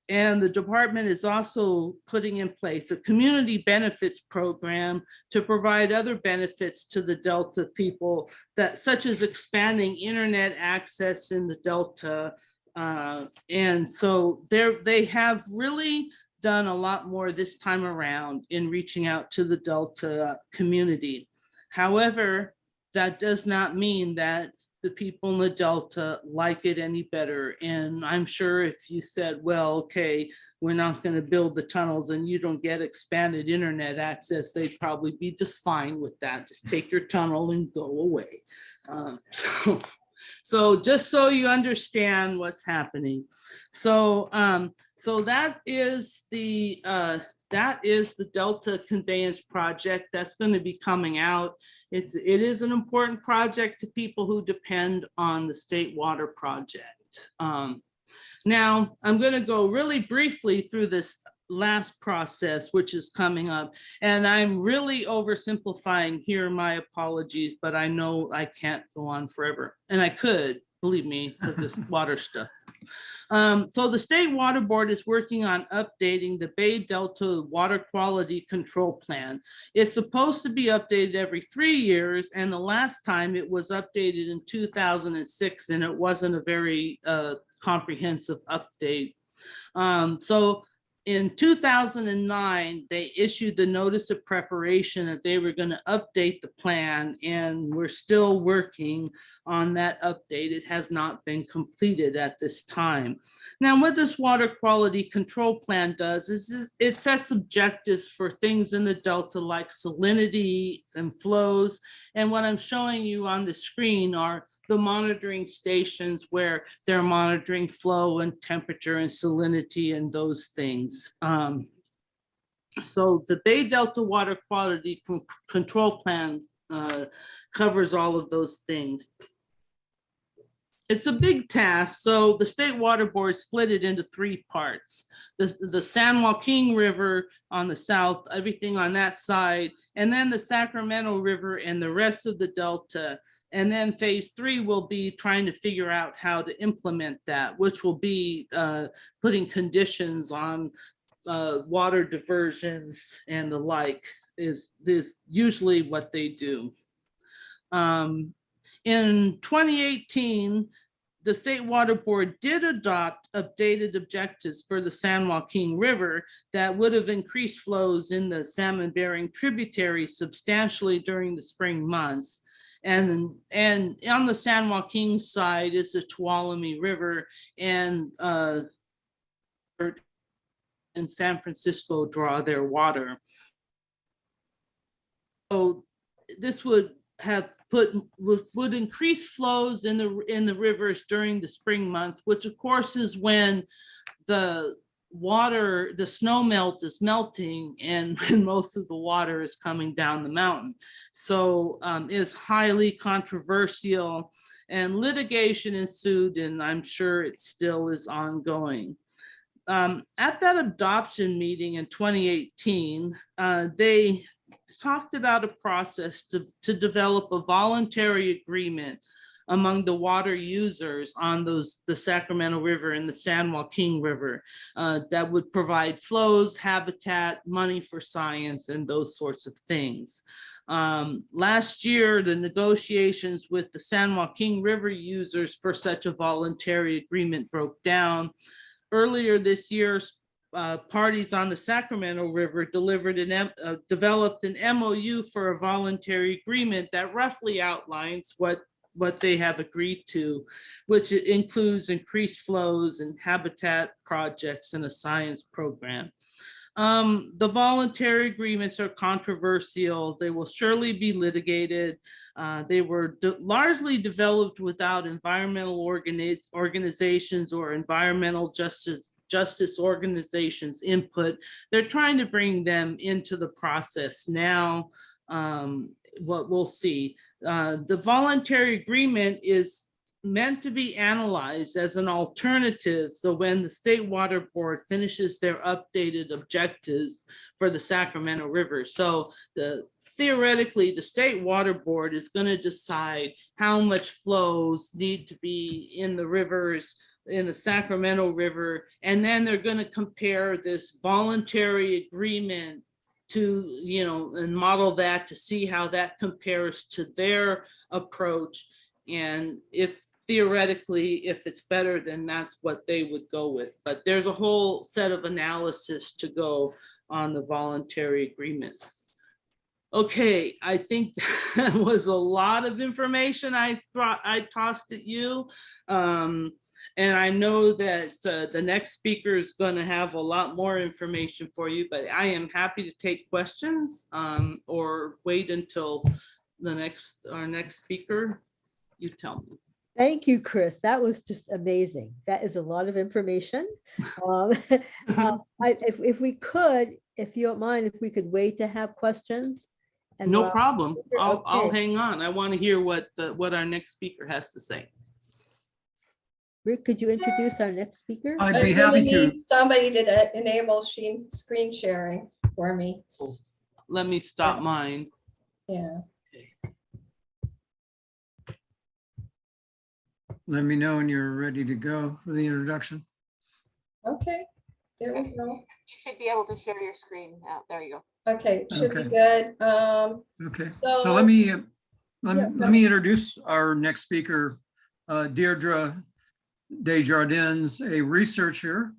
Speaker 6: And the department is also putting in place a community benefits program to provide other benefits to the Delta people, that such as expanding internet access in the Delta. And so they have really done a lot more this time around in reaching out to the Delta community. However, that does not mean that the people in the Delta like it any better. And I'm sure if you said, well, okay, we're not going to build the tunnels and you don't get expanded internet access, they'd probably be just fine with that. Just take your tunnel and go away. So just so you understand what's happening. So that is the Delta Conveyance project that's going to be coming out. It is an important project to people who depend on the state water project. Now I'm going to go really briefly through this last process, which is coming up, and I'm really oversimplifying here. My apologies, but I know I can't go on forever, and I could, believe me, because it's water stuff. So the State Water Board is working on updating the Bay Delta Water Quality Control Plan. It's supposed to be updated every 3 years, and the last time it was updated in 2006, and it wasn't a very comprehensive update. So in 2009, they issued the notice of preparation that they were going to update the plan, and we're still working on that update. It has not been completed at this time. Now, what this water quality control plan does is it sets objectives for things in the Delta like salinity and flows. And what I'm showing you on the screen are the monitoring stations where they're monitoring flow and temperature and salinity and those things. So the Bay Delta Water Quality Control Plan covers all of those things. It's a big task. So the State Water Board split it into 3 parts. The San Joaquin River on the south, everything on that side, and then the Sacramento River and the rest of the Delta. And then phase 3 will be trying to figure out how to implement that, which will be putting conditions on water diversions and the like is usually what they do. In 2018, the State Water Board did adopt updated objectives for the San Joaquin River that would have increased flows in the salmon-bearing tributaries substantially during the spring months. And on the San Joaquin side is the Mccollumy River, and in San Francisco draw their water. So this would increase flows in the rivers during the spring months, which of course is when the snow melt is melting and when most of the water is coming down the mountain. So is highly controversial, and litigation ensued, and I'm sure it still is ongoing. At that adoption meeting in 2018, they talked about a process to develop a voluntary agreement among the water users on the Sacramento River and the San Joaquin River that would provide flows, habitat, money for science, and those sorts of things. Last year, the negotiations with the San Joaquin River users for such a voluntary agreement broke down. Earlier this year, parties on the Sacramento River developed an MOU for a voluntary agreement that roughly outlines what they have agreed to, which includes increased flows and habitat projects and a science program. The voluntary agreements are controversial. They will surely be litigated. They were largely developed without environmental organizations or environmental justice organizations' input. They're trying to bring them into the process now. What we'll see. The voluntary agreement is meant to be analyzed as an alternative. So when the State Water Board finishes their updated objectives for the Sacramento River. So theoretically, the State Water Board is going to decide how much flows need to be in the rivers, in the Sacramento River, and then they're going to compare this voluntary agreement to, you know, and model that to see how that compares to their approach. And if theoretically, if it's better, then that's what they would go with. But there's a whole set of analysis to go on the voluntary agreements. Okay, I think that was a lot of information I thought I tossed at you. And I know that the next speaker is going to have a lot more information for you, but I am happy to take questions or wait until our next speaker. You tell me.
Speaker 1: Thank you, Chris. That was just amazing. That is a lot of information. If we could, if you don't mind, if we could wait to have questions. And
Speaker 6: No
Speaker 1: while-
Speaker 6: problem. I'll
Speaker 1: Okay.
Speaker 6: hang on. I want to hear what our next speaker has to say.
Speaker 1: Rick, could you introduce our next speaker?
Speaker 5: I'd be
Speaker 7: I really
Speaker 5: happy to.
Speaker 7: need somebody to enable screen sharing for me.
Speaker 6: Let me stop mine.
Speaker 7: Yeah.
Speaker 5: Let me know when you're ready to go for the introduction.
Speaker 7: Okay, there we go.
Speaker 4: You should be able to share your screen. There you go.
Speaker 7: Okay, should be
Speaker 5: Okay.
Speaker 7: good.
Speaker 5: Okay,
Speaker 7: So-
Speaker 5: so let me
Speaker 7: Yeah,
Speaker 5: introduce our next speaker, Deidre Des Jardins, a researcher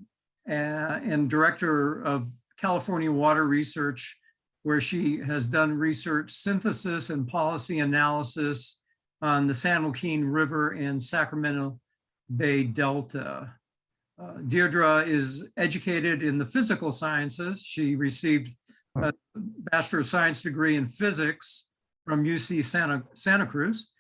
Speaker 5: and director of California Water Research, where she has done research synthesis and policy analysis on the San Joaquin River and Sacramento Bay Delta. Deidre is educated in the physical sciences. She received a Bachelor of Science degree in physics from UC Santa Cruz.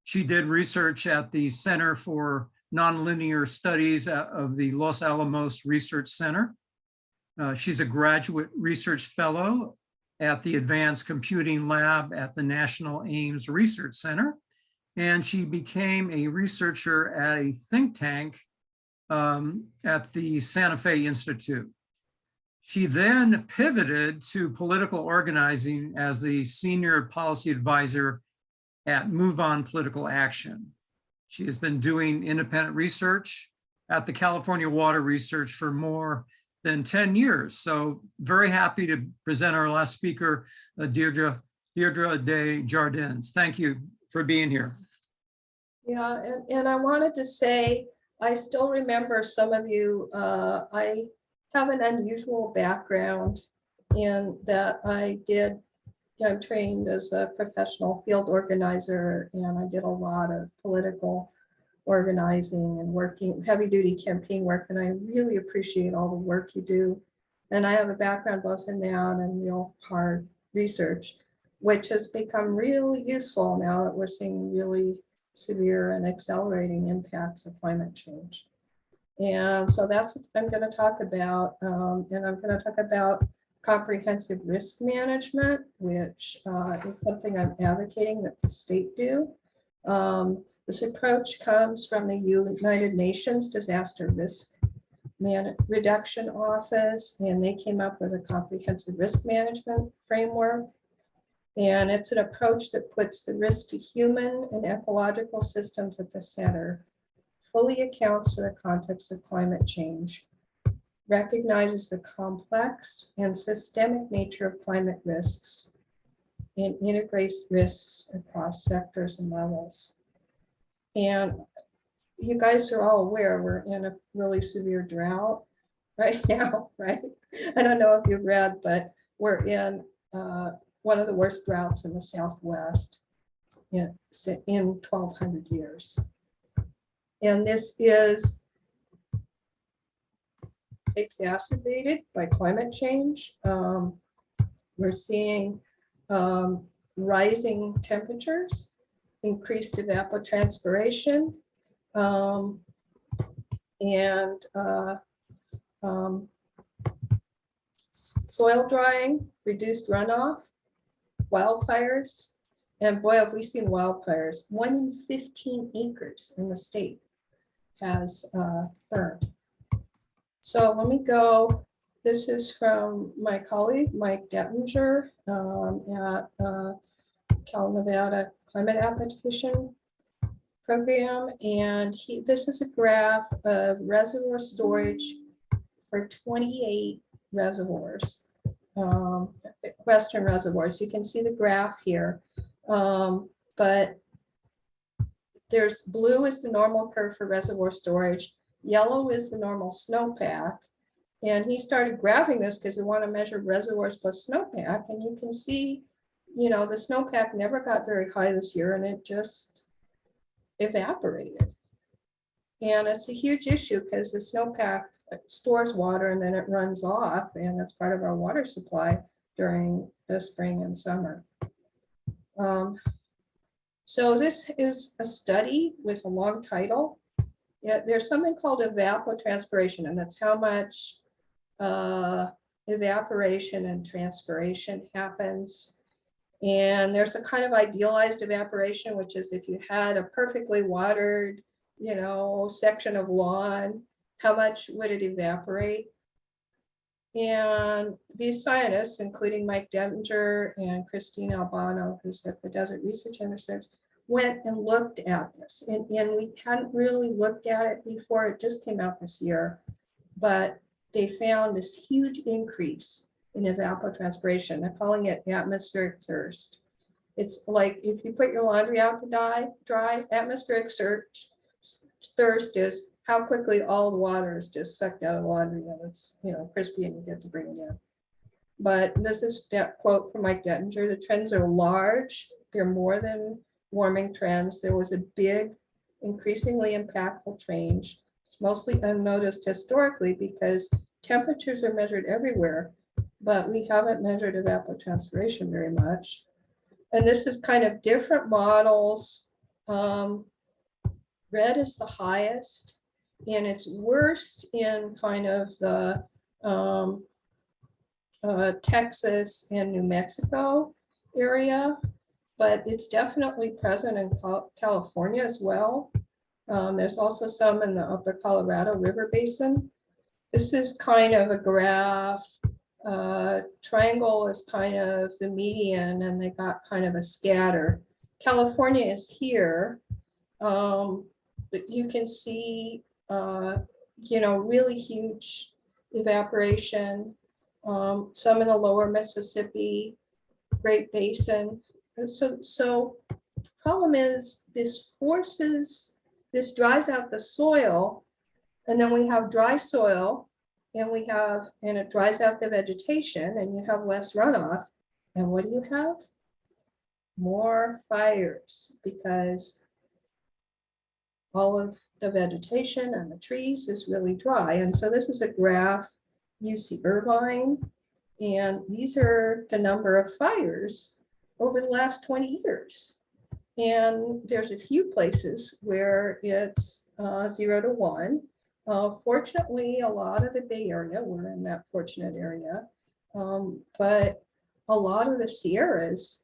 Speaker 5: She did research at the Center for Nonlinear Studies of the Los Alamos Research Center. She's a graduate research fellow at the Advanced Computing Lab at the National Ames Research Center. And she became a researcher at a think tank at the Santa Fe Institute. She then pivoted to political organizing as the senior policy advisor at Move On Political Action. She has been doing independent research at the California Water Research for more than 10 years. So very happy to present our last speaker, Deidre Des Jardins. Thank you for being here.
Speaker 7: Yeah, and I wanted to say, I still remember some of you. I have an unusual background in that I'm trained as a professional field organizer, and I did a lot of political organizing and working, heavy duty campaign work, and I really appreciate all the work you do. And I have a background both in that and real hard research, which has become really useful now that we're seeing really severe and accelerating impacts of climate change. And so that's what I'm going to talk about. And I'm going to talk about comprehensive risk management, which is something I'm advocating that the state do. This approach comes from the United Nations Disaster Risk Reduction Office, and they came up with a comprehensive risk management framework. And it's an approach that puts the risk to human and ecological systems at the center, fully accounts for the context of climate change, recognizes the complex and systemic nature of climate risks, and integrates risks across sectors and levels. And you guys are all aware we're in a really severe drought right now, right? I don't know if you've read, but we're in one of the worst droughts in the Southwest in 1,200 years. And this is exacerbated by climate change. We're seeing rising temperatures, increased evapotranspiration, and soil drying, reduced runoff, wildfires, And boy, have we seen wildfires. 1 in 15 acres in the state has burned. So let me go. This is from my colleague, Mike Dettinger, at Cal Nevada Climate Adaptation Program. And this is a graph of reservoir storage for 28 reservoirs, Western reservoirs. You can see the graph here. But there's blue is the normal curve for reservoir storage. Yellow is the normal snowpack. And he started graphing this because we want to measure reservoirs plus snowpack. And you can see, you know, the snowpack never got very high this year and it just evaporated. And it's a huge issue because the snowpack stores water and then it runs off, and that's part of our water supply during the spring and summer. So this is a study with a long title. Yeah, there's something called evapotranspiration, and that's how much evaporation and transpiration happens. And there's a kind of idealized evaporation, which is if you had a perfectly watered, you know, section of lawn, how much would it evaporate? And these scientists, including Mike Dettinger and Christine Albano, who's at the Desert Research Institute, went and looked at this. And we hadn't really looked at it before. It just came out this year. But they found this huge increase in evapotranspiration. They're calling it atmospheric thirst. It's like if you put your laundry out to dry, atmospheric thirst is how quickly all the water is just sucked out of the laundry and it's, you know, crispy and you get to bring it in. But this is that quote from Mike Dettinger. The trends are large. They're more than warming trends. There was a big, increasingly impactful change. It's mostly unnoticed historically because temperatures are measured everywhere, but we haven't measured evapotranspiration very much. And this is kind of different models. Red is the highest, and it's worst in kind of the Texas and New Mexico area, but it's definitely present in California as well. There's also some in the upper Colorado River Basin. This is kind of a graph. Triangle is kind of the median, and they got kind of a scatter. California is here. But you can see, you know, really huge evaporation. Some in the lower Mississippi, Great Basin. So problem is this dries out the soil, and then we have dry soil, and it dries out the vegetation, and you have less runoff. And what do you have? More fires, because all of the vegetation and the trees is really dry. And so this is a graph, UC Irvine, and these are the number of fires over the last 20 years. And there's a few places where it's 0 to 1. Fortunately, a lot of the Bay Area, we're in that fortunate area, but a lot of the Sierras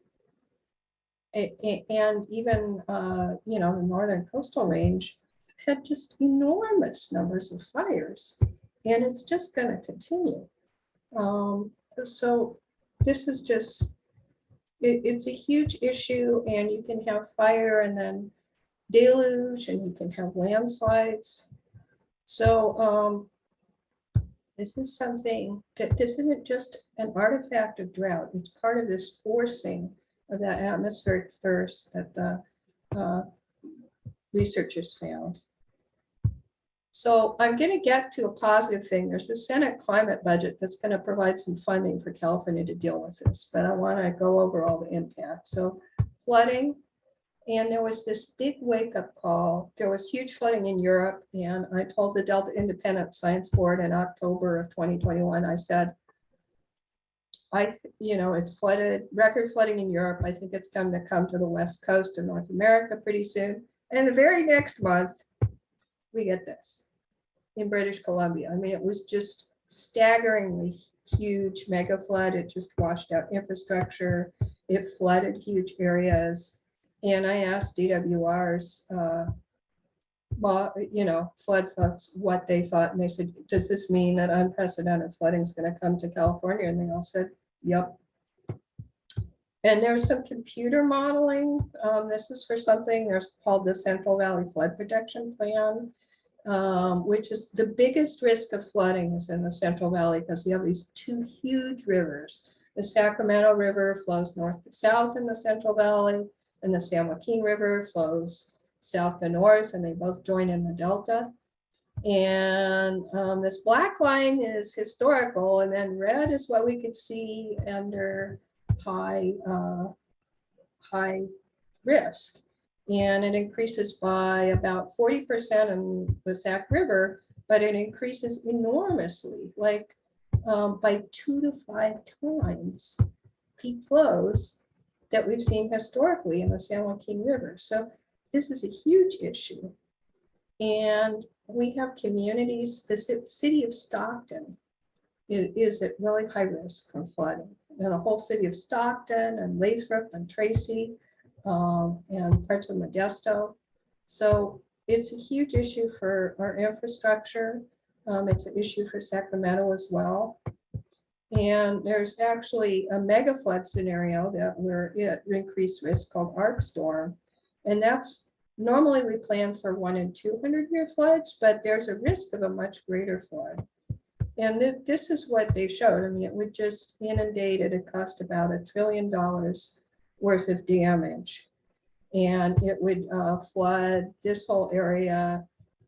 Speaker 7: and even, you know, the northern coastal range had just enormous numbers of fires, and it's just going to continue. So this is just, it's a huge issue, and you can have fire and then deluge, and you can have landslides. So this is something that this isn't just an artifact of drought. It's part of this forcing of that atmospheric thirst that the researchers found. So I'm going to get to a positive thing. There's a Senate climate budget that's going to provide some funding for California to deal with this, but I want to go over all the impacts. So flooding, and there was this big wake-up call. There was huge flooding in Europe, and I told the Delta Independent Science Board in October of 2021, I said, you know, it's flooded, record flooding in Europe. I think it's going to come to the West Coast of North America pretty soon. And the very next month, we get this in British Columbia. I mean, it was just staggeringly huge mega flood. It just washed out infrastructure. It flooded huge areas. And I asked DWR's, flood folks what they thought. And they said, does this mean that unprecedented flooding is going to come to California? And they all said, yep. And there's some computer modeling. This is for something there's called the Central Valley Flood Protection Plan, which is the biggest risk of flooding is in the Central Valley because you have these two huge rivers. The Sacramento River flows north to south in the Central Valley, and the San Joaquin River flows south to north, and they both join in the Delta. And this black line is historical, and then red is what we could see under high risk. And it increases by about 40% in the Sac River, but it increases enormously, like by 2 to 5 times peak flows that we've seen historically in the San Joaquin River. So this is a huge issue. And we have communities, the city of Stockton is at really high risk from flooding. And the whole city of Stockton and Lathrop and Tracy and parts of Modesto. So it's a huge issue for our infrastructure. It's an issue for Sacramento as well. And there's actually a mega flood scenario that we're at increased risk called arc storm. And that's normally we plan for 1 in 200 year floods, but there's a risk of a much greater flood. And this is what they showed. I mean, it would just inundate, it'd cost about $1 trillion worth of damage. And it would flood this whole area,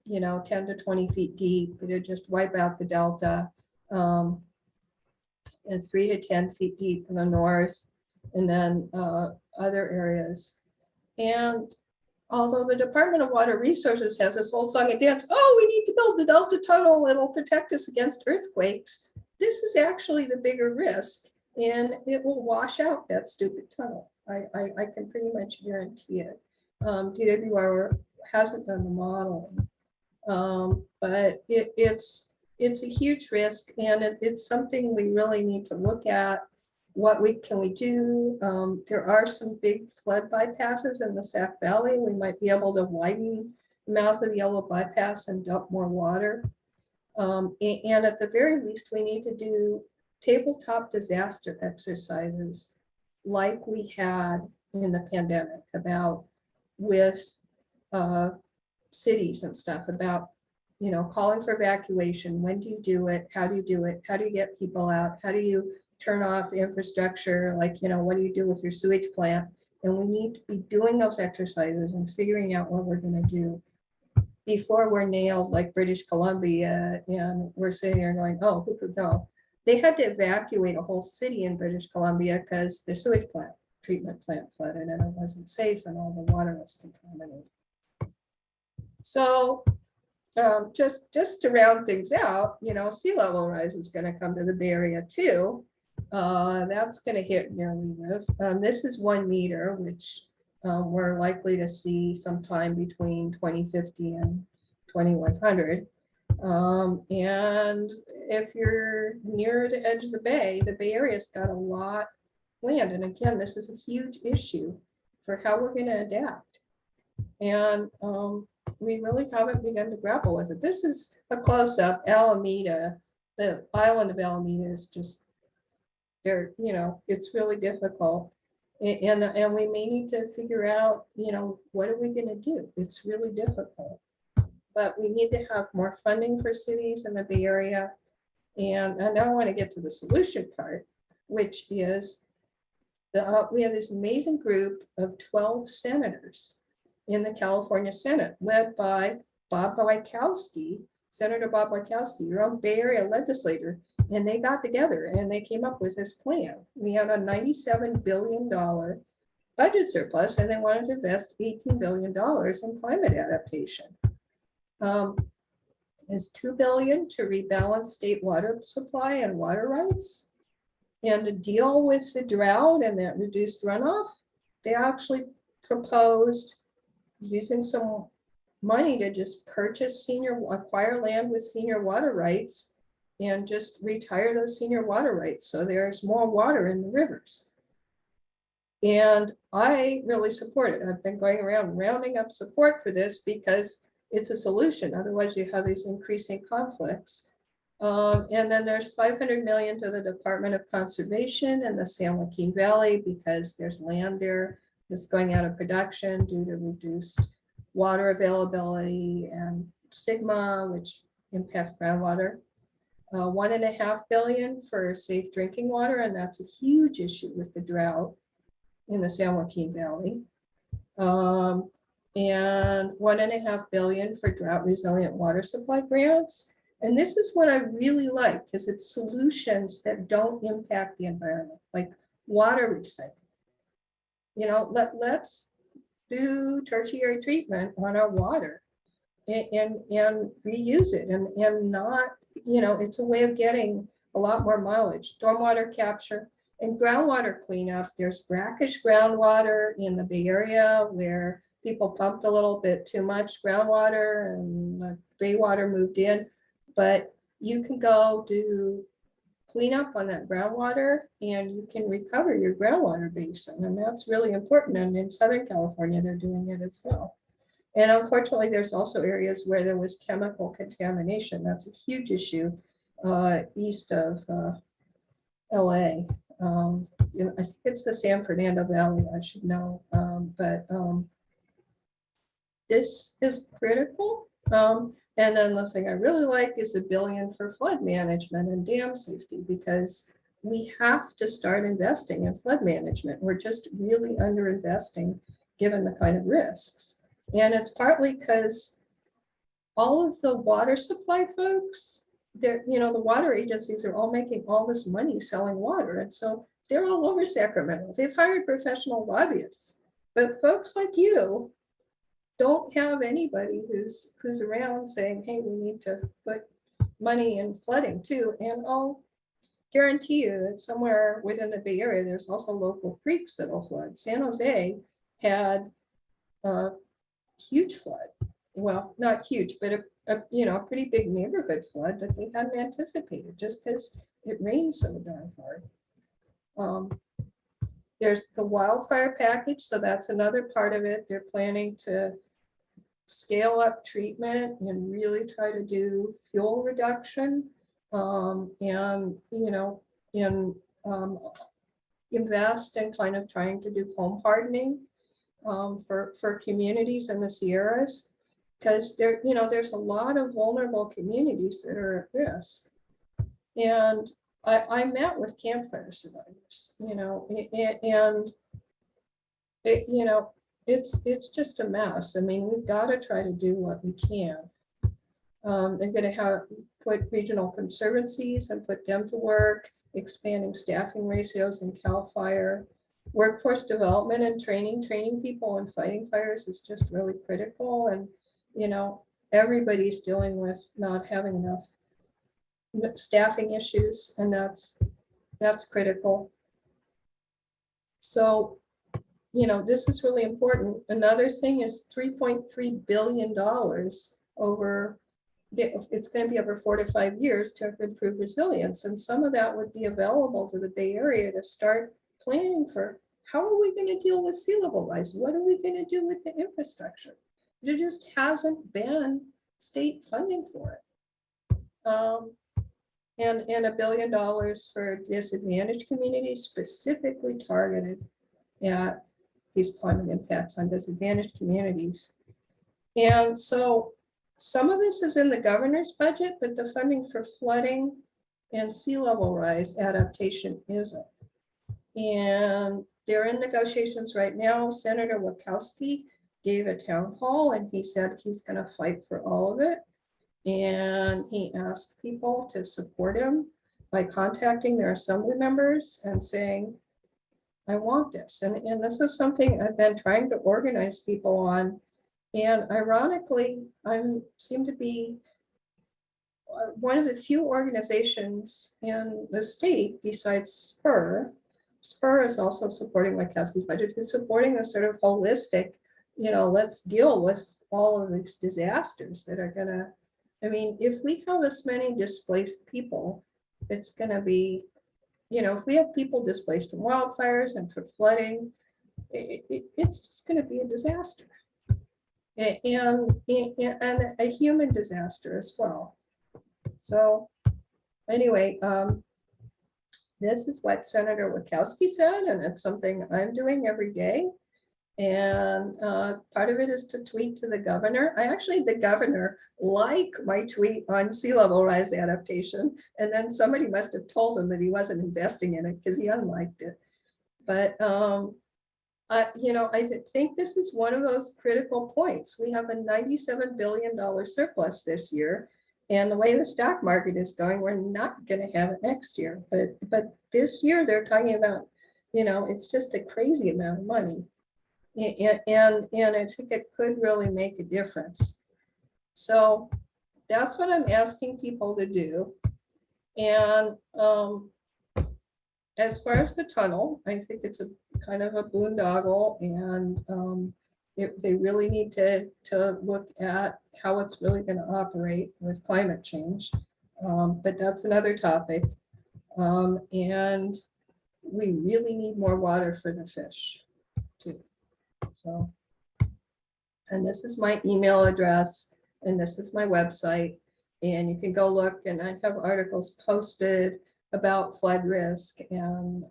Speaker 7: 10 to 20 feet deep. It'd just wipe out the Delta, and 3 to 10 feet deep in the north, and then other areas. And although the Department of Water Resources has this whole song and dance, oh, we need to build the Delta Tunnel, it'll protect us against earthquakes. This is actually the bigger risk, and it will wash out that stupid tunnel. I can pretty much guarantee it. DWR hasn't done the modeling, but it's a huge risk, and it's something we really need to look at. What can we do? There are some big flood bypasses in the Sac Valley. We might be able to widen the mouth of Yellow Bypass and dump more water. And at the very least, we need to do tabletop disaster exercises like we had in the pandemic about with cities and stuff about, calling for evacuation. When do you do it? How do you do it? How do you get people out? How do you turn off infrastructure? Like, what do you do with your sewage plant? And we need to be doing those exercises and figuring out what we're going to do before we're nailed like British Columbia. And we're sitting there going, oh, who could know? They had to evacuate a whole city in British Columbia because the sewage treatment plant flooded and it wasn't safe and all the water was contaminated. So just to round things out, sea level rise is going to come to the Bay Area too. That's going to hit where we live. This is 1 meter, which we're likely to see sometime between 2050 and 2100. And if you're near the edge of the Bay Area's got a lot of land. And again, this is a huge issue for how we're going to adapt. And we really haven't begun to grapple with it. This is a close-up. Alameda, the island of Alameda is just there, it's really difficult. And we may need to figure out, what are we going to do? It's really difficult. But we need to have more funding for cities in the Bay Area. And now I want to get to the solution part, which is we have this amazing group of 12 senators in the California Senate, led by Bob Wachowski, Senator Bob Wachowski, your own Bay Area legislator. And they got together and they came up with this plan. We had a $97 billion budget surplus, and they wanted to invest $18 billion in climate adaptation. Is $2 billion to rebalance state water supply and water rights, and to deal with the drought and that reduced runoff. They actually proposed using some money to just acquire land with senior water rights and just retire those senior water rights so there's more water in the rivers. And I really support it. I've been going around rounding up support for this because it's a solution. Otherwise, you have these increasing conflicts. And then there's 500 million to the Department of Conservation in the San Joaquin Valley because there's land there that's going out of production due to reduced water availability and stigma, which impacts groundwater. 1.5 billion for safe drinking water, and that's a huge issue with the drought in the San Joaquin Valley. And 1.5 billion for drought resilient water supply grants. And this is what I really like because it's solutions that don't impact the environment, like water recycling. You know, let's do tertiary treatment on our water and reuse it and not, you know, it's a way of getting a lot more mileage. Stormwater capture and groundwater cleanup. There's brackish groundwater in the Bay Area where people pumped a little bit too much groundwater and the bay water moved in. But you can go do cleanup on that groundwater and you can recover your groundwater basin. And that's really important. And in Southern California, they're doing it as well. And unfortunately, there's also areas where there was chemical contamination. That's a huge issue east of LA. You know, I think it's the San Fernando Valley, I should know. But this is critical. And then the thing I really like is $1 billion for flood management and dam safety, because we have to start investing in flood management. We're just really underinvesting given the kind of risks. And it's partly because all of the water supply folks, they're, you know, the water agencies are all making all this money selling water. And so they're all over Sacramento. They've hired professional lobbyists, but folks like you don't have anybody who's around saying, hey, we need to put money in flooding too. And I'll guarantee you that somewhere within the Bay Area, there's also local creeks that'll flood. San Jose had a huge flood. Well, not huge, but a you know, pretty big neighborhood flood that they hadn't anticipated just because it rained so darn hard. There's the wildfire package, so that's another part of it. They're planning to scale up treatment and really try to do fuel reduction and, you know, invest in kind of trying to do home hardening for communities in the Sierras, because there, you know, there's a lot of vulnerable communities that are at risk. And I met with campfire survivors, you know, and it, you know, it's just a mess. I mean, we've got to try to do what we can. They're going to put regional conservancies and put them to work, expanding staffing ratios in CAL FIRE. Workforce development and training people in fighting fires is just really critical. And, you know, everybody's dealing with not having enough staffing issues, and that's critical. So, you know, this is really important. Another thing is $3.3 billion over, it's going to be over 4 to 5 years to improve resilience. And some of that would be available to the Bay Area to start planning for how are we going to deal with sea level rise? What are we going to do with the infrastructure? There just hasn't been state funding for it. And $1 billion for disadvantaged communities, specifically targeted at these climate impacts on disadvantaged communities. And so some of this is in the governor's budget, but the funding for flooding and sea level rise adaptation isn't. And they're in negotiations right now. Senator Wachowski gave a town hall and he said he's going to fight for all of it. And he asked people to support him by contacting their assembly members and saying, I want this. And this is something I've been trying to organize people on. And ironically, I seem to be one of the few organizations in the state besides SPUR. SPUR is also supporting Wachowski's budget, who's supporting a sort of holistic, you know, let's deal with all of these disasters that are gonna, I mean, if we have as many displaced people, it's gonna be, you know, if we have people displaced from wildfires and for flooding, it's just going to be a disaster. And a human disaster as well. So anyway, this is what Senator Wachowski said, and it's something I'm doing every day. And part of it is to tweet to the governor. The governor liked my tweet on sea level rise adaptation. And then somebody must have told him that he wasn't investing in it because he unliked it. But, I think this is one of those critical points. We have a $97 billion surplus this year. And the way the stock market is going, we're not going to have it next year. But this year they're talking about, it's just a crazy amount of money. And I think it could really make a difference. So that's what I'm asking people to do. And as far as the tunnel, I think it's a kind of a boondoggle, and they really need to look at how it's really going to operate with climate change. But that's another topic. And we really need more water for the fish too. So, and this is my email address, and this is my website, and you can go look, and I have articles posted about flood risk, and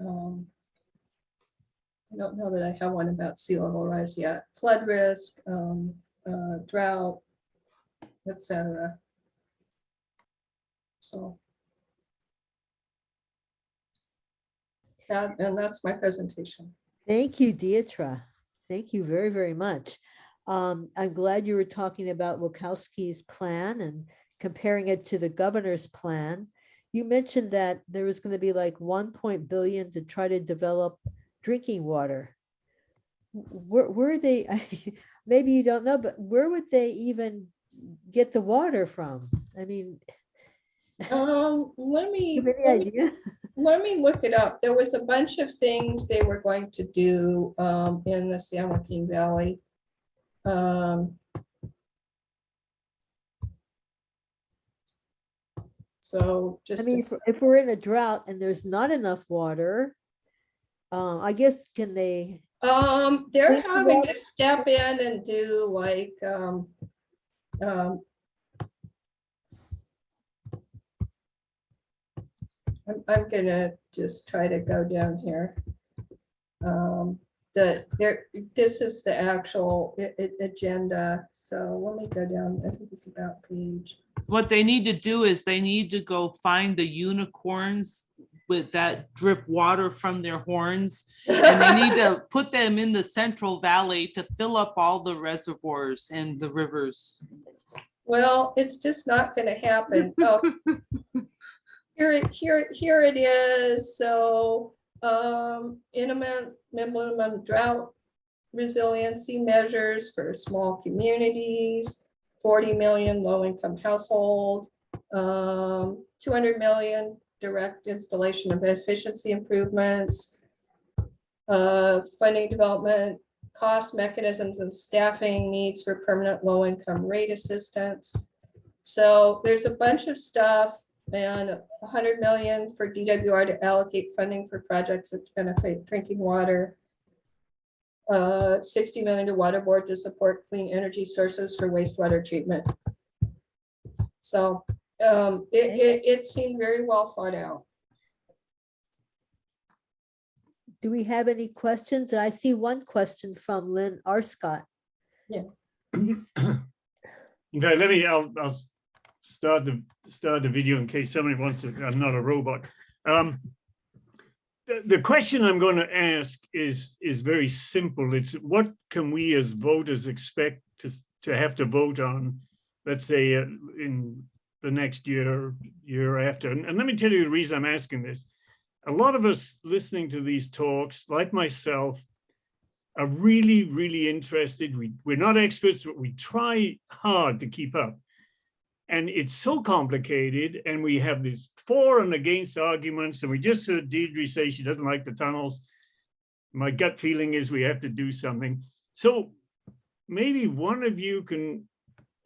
Speaker 7: I don't know that I have one about sea level rise yet. Flood risk, drought, etc. So and that's my presentation.
Speaker 1: Thank you, Deidre. Thank you very, very much. I'm glad you were talking about Wachowski's plan and comparing it to the governor's plan. You mentioned that there was going to be like $1 billion to try to develop drinking water. Where they, maybe you don't know, but where would they even get the water from? I mean,
Speaker 7: Let me
Speaker 1: any idea?
Speaker 7: Let me look it up. There was a bunch of things they were going to do in the San Joaquin Valley. So just,
Speaker 1: I mean, if we're in a drought and there's not enough water, I guess can they?
Speaker 7: they're having to step in and do like, I'm gonna just try to go down here. This is the actual agenda. So let me go down. I think it's about page.
Speaker 6: What they need to do is they need to go find the unicorns with that drip water from their horns. And they need to put them in the Central Valley to fill up all the reservoirs and the rivers.
Speaker 7: Well, it's just not gonna happen. Oh, here it is. So minimum drought resiliency measures for small communities, 40 million low-income household, 200 million direct installation of efficiency improvements, funding development, cost mechanisms and staffing needs for permanent low-income rate assistance. So there's a bunch of stuff, and 100 million for DWR to allocate funding for projects that benefit drinking water. 60 million to water board to support clean energy sources for wastewater treatment. So it seemed very well thought out.
Speaker 1: Do we have any questions? I see one question from Lynn Arscott.
Speaker 7: Yeah.
Speaker 3: Okay, I'll start the video in case somebody wants to. I'm not a robot. The question I'm going to ask is very simple. It's what can we as voters expect to have to vote on, let's say in the next year after. And let me tell you the reason I'm asking this. A lot of us listening to these talks, like myself, are really, really interested. We're not experts, but we try hard to keep up. And it's so complicated, and we have these for and against arguments, and we just heard Deidre say she doesn't like the tunnels. My gut feeling is we have to do something. So maybe one of you can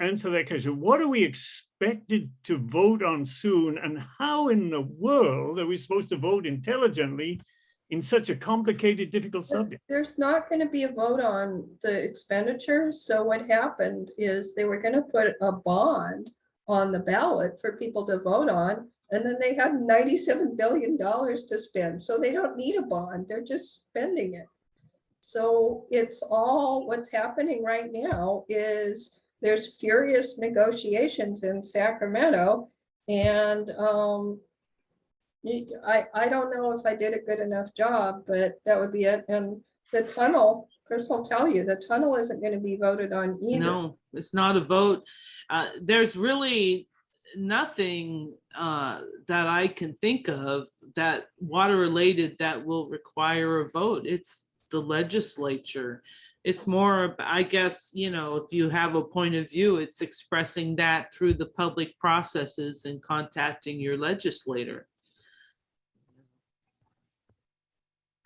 Speaker 3: answer that question. What are we expected to vote on soon, and how in the world are we supposed to vote intelligently in such a complicated, difficult subject?
Speaker 7: There's not going to be a vote on the expenditures. So what happened is they were going to put a bond on the ballot for people to vote on. And then they had $97 billion to spend. So they don't need a bond. They're just spending it. So it's all what's happening right now is there's furious negotiations in Sacramento. And I don't know if I did a good enough job, but that would be it. And the tunnel, Chris will tell you, the tunnel isn't going to be voted on either.
Speaker 6: No, it's not a vote. There's really nothing that I can think of that water related that will require a vote. It's the legislature. It's more, I guess, you know, if you have a point of view, it's expressing that through the public processes and contacting your legislator.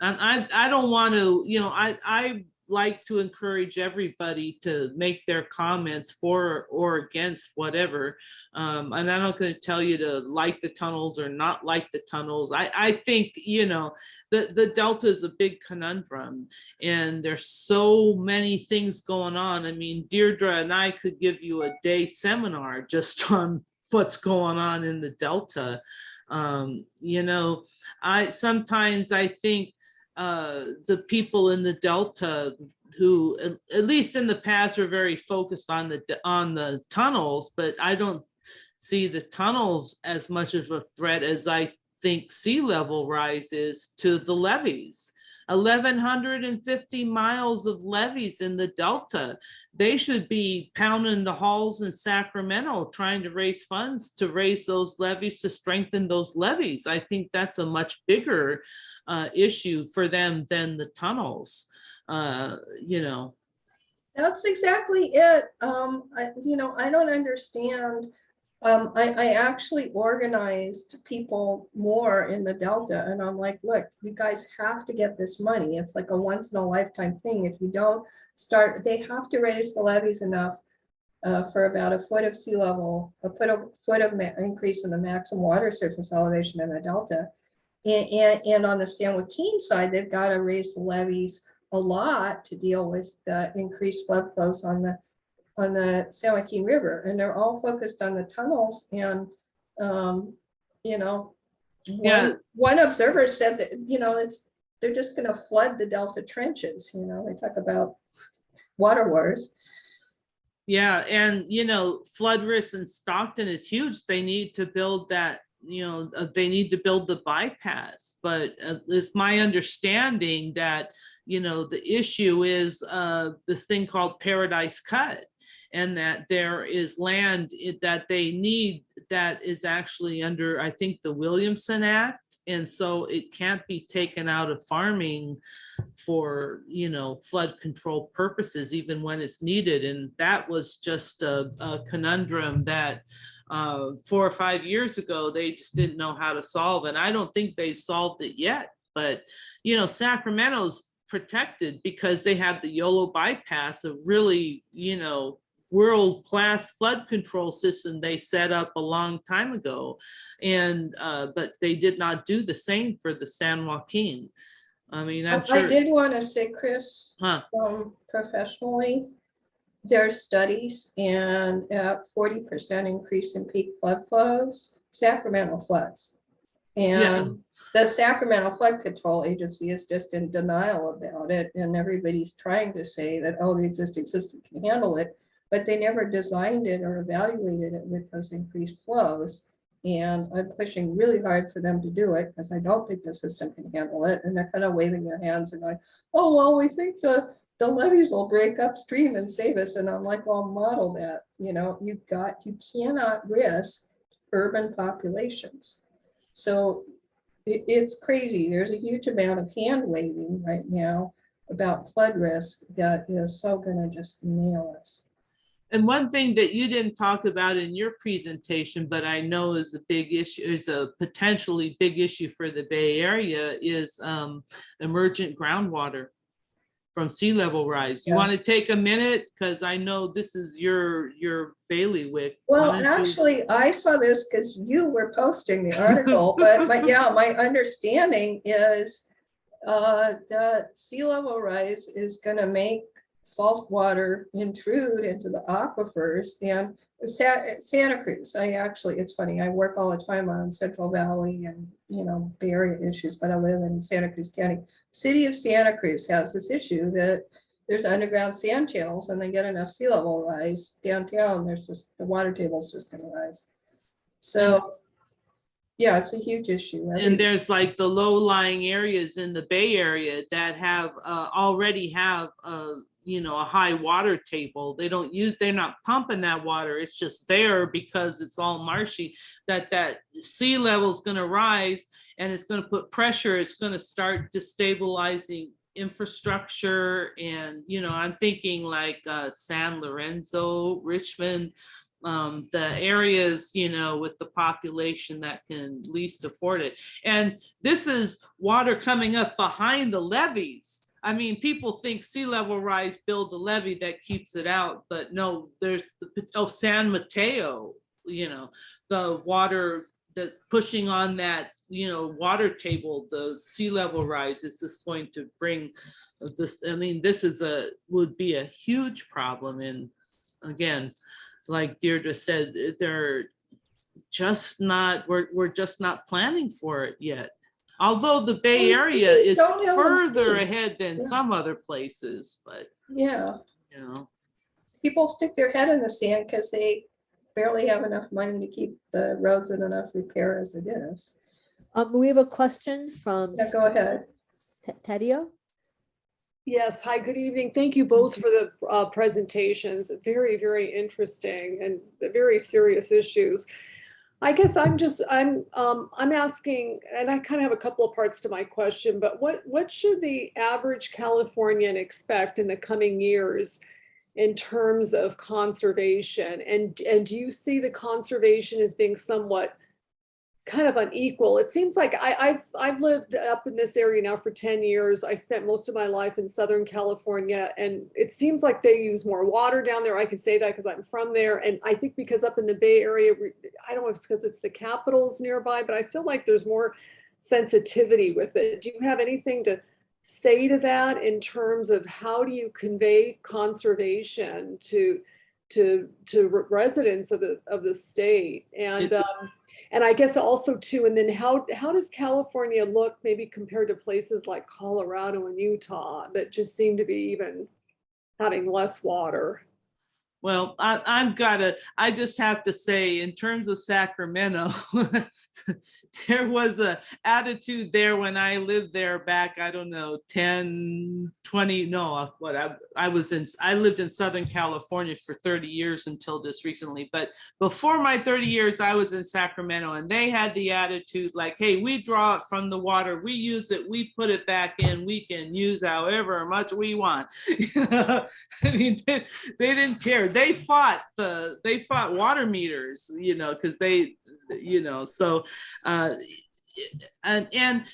Speaker 6: And I don't want to, you know, I like to encourage everybody to make their comments for or against whatever. And I'm not going to tell you to like the tunnels or not like the tunnels. I think, you know, the Delta is a big conundrum and there's so many things going on. I mean, Deirdre and I could give you a day seminar just on what's going on in the Delta. You know, sometimes I think the people in the Delta who, at least in the past, are very focused on the tunnels, but I don't see the tunnels as much of a threat as I think sea level rise is to the levees. 1,150 miles of levees in the Delta. They should be pounding the halls in Sacramento trying to raise funds to raise those levees, to strengthen those levees. I think that's a much bigger issue for them than the tunnels, you know.
Speaker 7: That's exactly it. You know, I don't understand. I actually organized people more in the Delta, and I'm like, look, you guys have to get this money. It's like a once in a lifetime thing. If you don't start, they have to raise the levees enough for about a foot of sea level, a foot of increase in the maximum water surface elevation in the Delta. And on the San Joaquin side, they've got to raise the levees a lot to deal with the increased flood flows on the San Joaquin River, and they're all focused on the tunnels. And you know, one observer said that, you know, they're just going to flood the Delta trenches. You know, they talk about water wars.
Speaker 6: Yeah, and you know, flood risk in Stockton is huge. They need to build that. You know, they need to build the bypass, but it's my understanding that, you know, the issue is this thing called Paradise Cut, and that there is land that they need that is actually under, I think, the Williamson Act. And so it can't be taken out of farming for, you know, flood control purposes, even when it's needed. And that was just a conundrum that 4 or 5 years ago, they just didn't know how to solve. And I don't think they solved it yet. But, you know, Sacramento's protected because they have the YOLO bypass, a really, you know, world-class flood control system they set up a long time ago. And but they did not do the same for the San Joaquin. I mean, I'm sure.
Speaker 7: I did want to say, Chris, professionally, there's studies, and at 40% increase in peak flood flows, Sacramento floods. And the Sacramento Flood Control Agency is just in denial about it. And everybody's trying to say that, oh, the existing system can handle it, but they never designed it or evaluated it with those increased flows. And I'm pushing really hard for them to do it because I don't think the system can handle it. And they're kind of waving their hands and going, oh, well, we think the levees will break upstream and save us. And I'm like, well, model that. You know, you cannot risk urban populations. So it's crazy. There's a huge amount of hand waving right now about flood risk that is so going to just nail us.
Speaker 6: And one thing that you didn't talk about in your presentation, but I know is a big issue, is a potentially big issue for the Bay Area, is emergent groundwater from sea level rise. You want to take a minute? Because I know this is your bailiwick.
Speaker 7: Well, actually, I saw this because you were posting the article, but my understanding is that sea level rise is gonna make salt water intrude into the aquifers and Santa Cruz. It's funny, I work all the time on Central Valley and, Bay Area issues, but I live in Santa Cruz County. City of Santa Cruz has this issue that there's underground sand channels and they get enough sea level rise downtown, the water table's just gonna rise. So, yeah, it's a huge issue.
Speaker 6: And there's like the low-lying areas in the Bay Area that have already have a high water table. They're not pumping that water. It's just there because it's all marshy. That sea level is going to rise and it's going to put pressure. It's going to start destabilizing infrastructure. And I'm thinking like San Lorenzo, Richmond, the areas, with the population that can least afford it. And this is water coming up behind the levees. I mean, people think sea level rise build a levee that keeps it out, but no, there's San Mateo, the water that pushing on that, water table, the sea level rise is just going to bring this. I mean, this would be a huge problem. And again, like Deirdre said, we're just not planning for it yet. Although the Bay Area is further ahead than some other places, but
Speaker 7: yeah, people stick their head in the sand because they barely have enough money to keep the roads in enough repair as it is.
Speaker 1: We have a question from
Speaker 7: Go ahead.
Speaker 1: Tadio.
Speaker 8: Yes, hi, good evening. Thank you both for the presentations. Very, very interesting and very serious issues. I guess I'm asking, and I kind of have a couple of parts to my question, but what should the average Californian expect in the coming years in terms of conservation? And do you see the conservation as being somewhat kind of unequal? It seems like I've lived up in this area now for 10 years. I spent most of my life in Southern California, and it seems like they use more water down there. I can say that because I'm from there. And I think because up in the Bay Area, I don't know if it's because it's the capitals nearby, but I feel like there's more sensitivity with it. Do you have anything to say to that in terms of how do you convey conservation to residents of the state? And I guess also too, and then how does California look maybe compared to places like Colorado and Utah that just seem to be even having less water?
Speaker 6: Well, I just have to say, in terms of Sacramento, there was a attitude there when I lived there back, I don't know, 10, 20, no, what I lived in Southern California for 30 years until just recently. But before my 30 years, I was in Sacramento, and they had the attitude like, hey, we draw it from the water, we use it, we put it back in, we can use however much we want. I mean, they didn't care. They fought water meters, because they, so and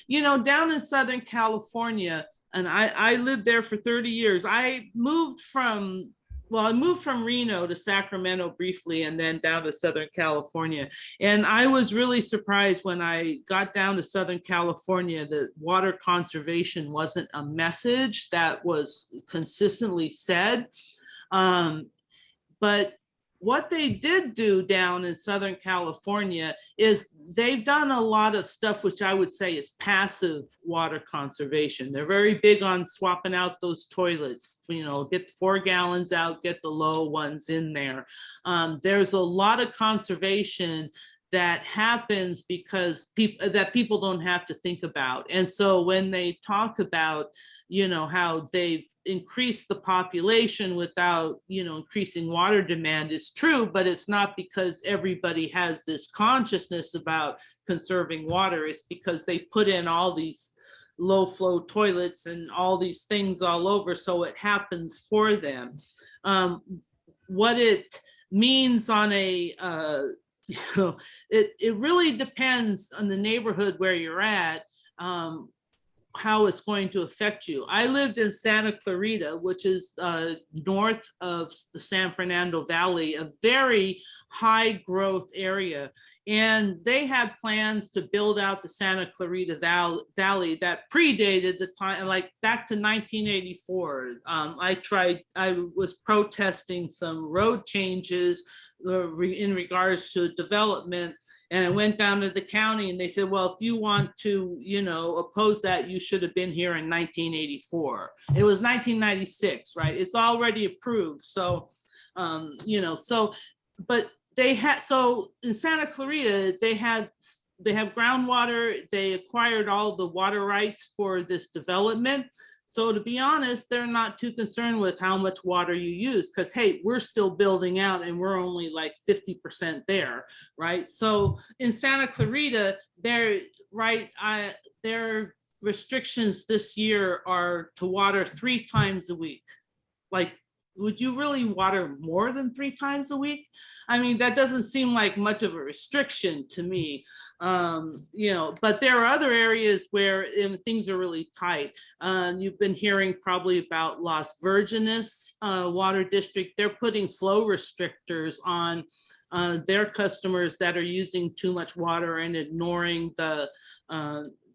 Speaker 6: down in Southern California, and I lived there for 30 years. I moved from Reno to Sacramento briefly, and then down to Southern California. And I was really surprised when I got down to Southern California that water conservation wasn't a message that was consistently said. But what they did do down in Southern California is they've done a lot of stuff which I would say is passive water conservation. They're very big on swapping out those toilets, get the 4 gallons out, get the low ones in there. There's a lot of conservation that happens because people don't have to think about. And so when they talk about, how they've increased the population without, increasing water demand, is true, but it's not because everybody has this consciousness about conserving water. It's because they put in all these low flow toilets and all these things all over, so it happens for them. What it means on a it really depends on the neighborhood where you're at. how it's going to affect you. I lived in Santa Clarita, which is north of the San Fernando Valley, a very high growth area. And they had plans to build out the Santa Clarita Valley that predated the time, like back to 1984. I was protesting some road changes in regards to development. And I went down to the county and they said, well, if you want to, you know, oppose that, you should have been here in 1984. It was 1996, right? It's already approved. So, you know, so, but they had, so in Santa Clarita, they have groundwater. They acquired all the water rights for this development. So to be honest, they're not too concerned with how much water you use because, hey, we're still building out and we're only like 50% there, right? So in Santa Clarita, their restrictions this year are to water 3 times a week. Like, would you really water more than 3 times a week? I mean, that doesn't seem like much of a restriction to me, you know, but there are other areas where things are really tight. You've been hearing probably about Las Virgenes Water District. They're putting flow restrictors on their customers that are using too much water and ignoring the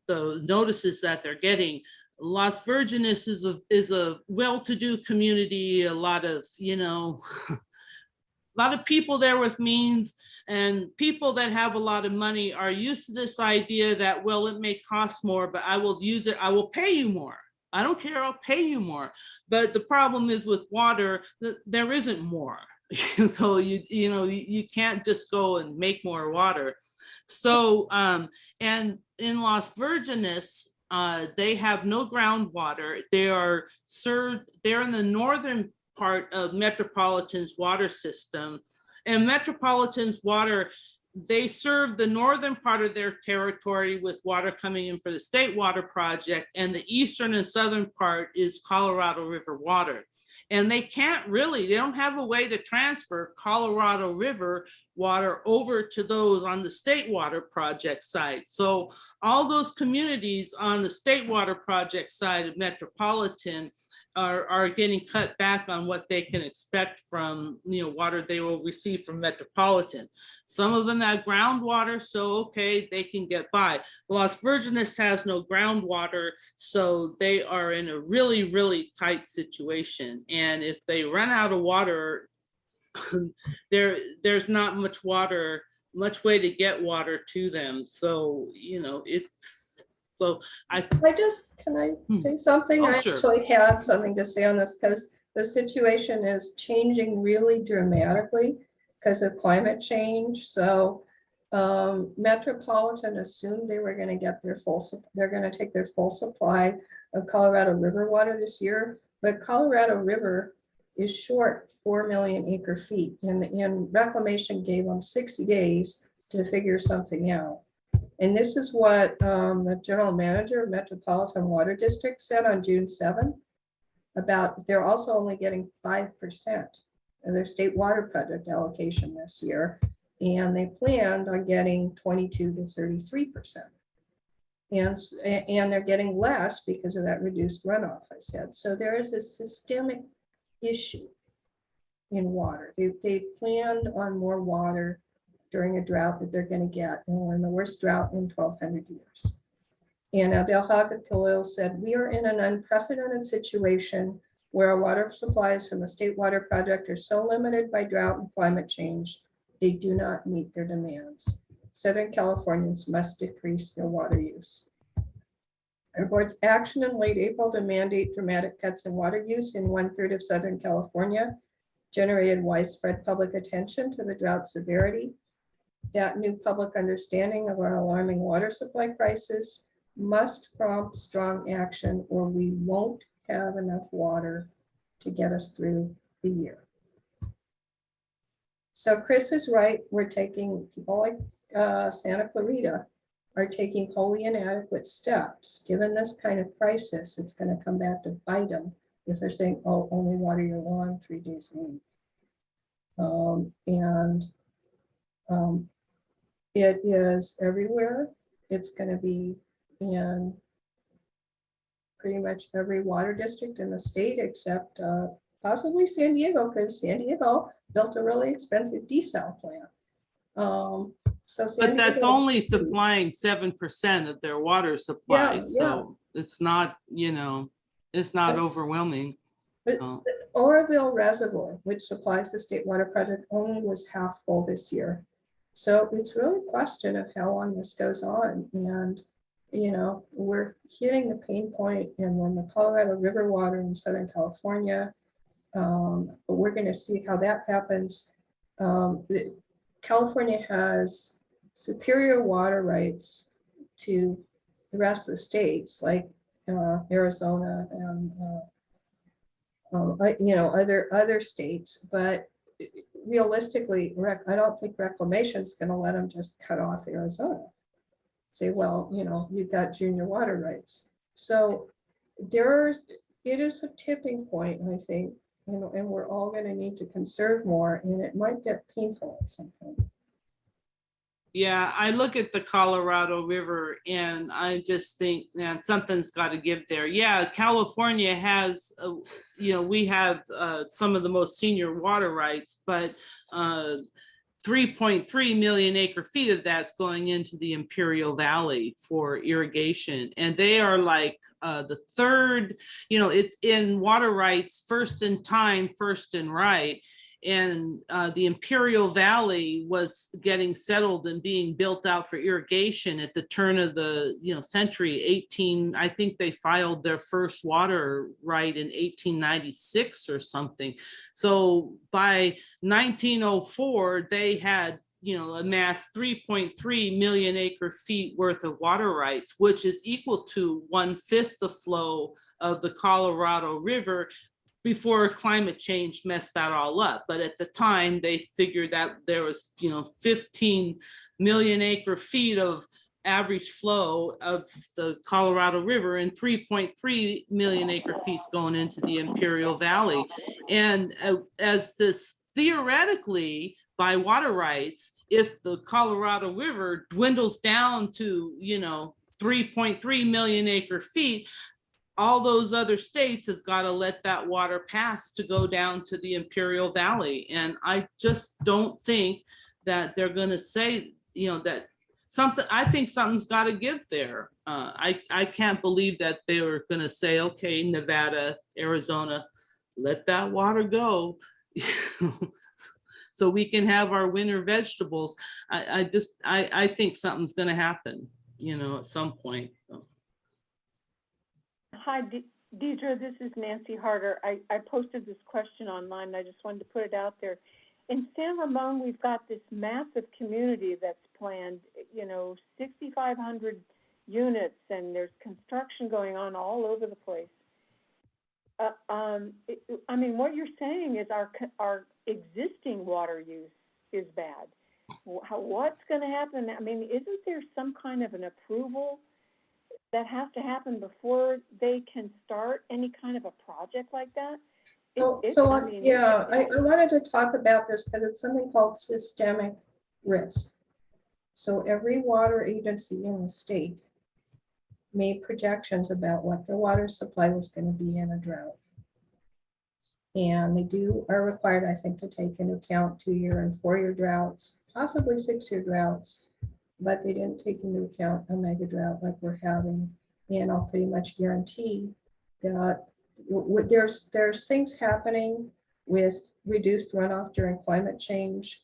Speaker 6: notices that they're getting. Las Virgenes is a well-to-do community, a lot of, you know, a lot of people there with means, and people that have a lot of money are used to this idea that, well, it may cost more, but I will use it, I will pay you more. I don't care, I'll pay you more. But the problem is with water, there isn't more. So you know, you can't just go and make more water. So, and in Las Virgenes, they have no groundwater. They are served, they're in the northern part of Metropolitan's water system. And Metropolitan's water, they serve the northern part of their territory with water coming in for the state water project, and the eastern and southern part is Colorado River water. And they can't really, they don't have a way to transfer Colorado River water over to those on the state water project side. So all those communities on the state water project side of Metropolitan are getting cut back on what they can expect from, you know, water they will receive from Metropolitan. Some of them have groundwater, so okay, they can get by. Las Virgenes has no groundwater, so they are in a really, really tight situation. And if they run out of water, there's not much water, much way to get water to them. So, you know, it's, so
Speaker 7: Can I say something?
Speaker 6: Oh,
Speaker 7: I
Speaker 6: sure.
Speaker 7: actually had something to say on this because the situation is changing really dramatically because of climate change. So Metropolitan assumed they were going to get their they're going to take their full supply of Colorado River water this year, but Colorado River is short 4 million acre feet, and Reclamation gave them 60 days to figure something out. And this is what the general manager of Metropolitan Water District said on June 7th about they're also only getting 5% of their state water project allocation this year. And they planned on getting 22 to 33%. And they're getting less because of that reduced runoff, I said. So there is a systemic issue in water. They planned on more water during a drought that they're going to get, and we're in the worst drought in 1,200 years. And Abdel Khalil said, we are in an unprecedented situation where our water supplies from the state water project are so limited by drought and climate change, they do not meet their demands. Southern Californians must decrease their water use. Our board's action in late April to mandate dramatic cuts in water use in 1/3 of Southern California generated widespread public attention to the drought severity. That new public understanding of our alarming water supply crisis must prompt strong action, or we won't have enough water to get us through the year. So Chris is right. We're taking, people like Santa Clarita are taking wholly inadequate steps. Given this kind of crisis, it's going to come back to bite them if they're saying, oh, only water your lawn 3 days a week. It is everywhere. It's going to be in pretty much every water district in the state except possibly San Diego, because San Diego built a really expensive desal plant. So San
Speaker 6: But that's
Speaker 7: Diego is-
Speaker 6: only supplying 7% of their water supply. So it's not, you know, it's not overwhelming.
Speaker 7: It's the Oroville Reservoir, which supplies the state water project, only was half full this year. So it's really a question of how long this goes on. And, you know, we're hitting the pain point in the Colorado River water in Southern California. But we're going to see how that happens. California has superior water rights to the rest of the states, like Arizona and you know, other states, but realistically, I don't think reclamation is going to let them just cut off Arizona. Say, well, you know, you've got junior water rights. So it is a tipping point, I think, you know, and we're all going to need to conserve more, and it might get painful at some point.
Speaker 6: Yeah, I look at the Colorado River and I just think, man, something's got to give there. Yeah, California has, you know, we have some of the most senior water rights, but 3.3 million acre feet of that's going into the Imperial Valley for irrigation. And they are like the third, you know, it's in water rights, first in time, first in right. And the Imperial Valley was getting settled and being built out for irrigation at the turn of the century. I think they filed their first water right in 1896 or something. So by 1904, they had amassed 3.3 million acre feet worth of water rights, which is equal to 1/5 the flow of the Colorado River, before climate change messed that all up. But at the time, they figured that there was 15 million acre feet of average flow of the Colorado River and 3.3 million acre feet going into the Imperial Valley. And as this theoretically, by water rights, if the Colorado River dwindles down to 3.3 million acre feet, all those other states have got to let that water pass to go down to the Imperial Valley. And I just don't think that they're going to say, that something, I think something's got to give there. I can't believe that they were going to say, okay, Nevada, Arizona, let that water go so we can have our winter vegetables. I think something's going to happen, at some point. So.
Speaker 9: Hi, Deidre, this is Nancy Harder. I posted this question online and I just wanted to put it out there. In San Ramon, we've got this massive community that's planned, 6,500 units, and there's construction going on all over the place. I mean, what you're saying is our existing water use is bad. What's going to happen? I mean, isn't there some kind of an approval that has to happen before they can start any kind of a project like that?
Speaker 7: I wanted to talk about this because it's something called systemic risk. So every water agency in the state made projections about what their water supply was going to be in a drought. And they are required, I think, to take into account 2-year and 4-year droughts, possibly 6-year droughts, but they didn't take into account a mega drought like we're having. And I'll pretty much guarantee that there's things happening with reduced runoff during climate change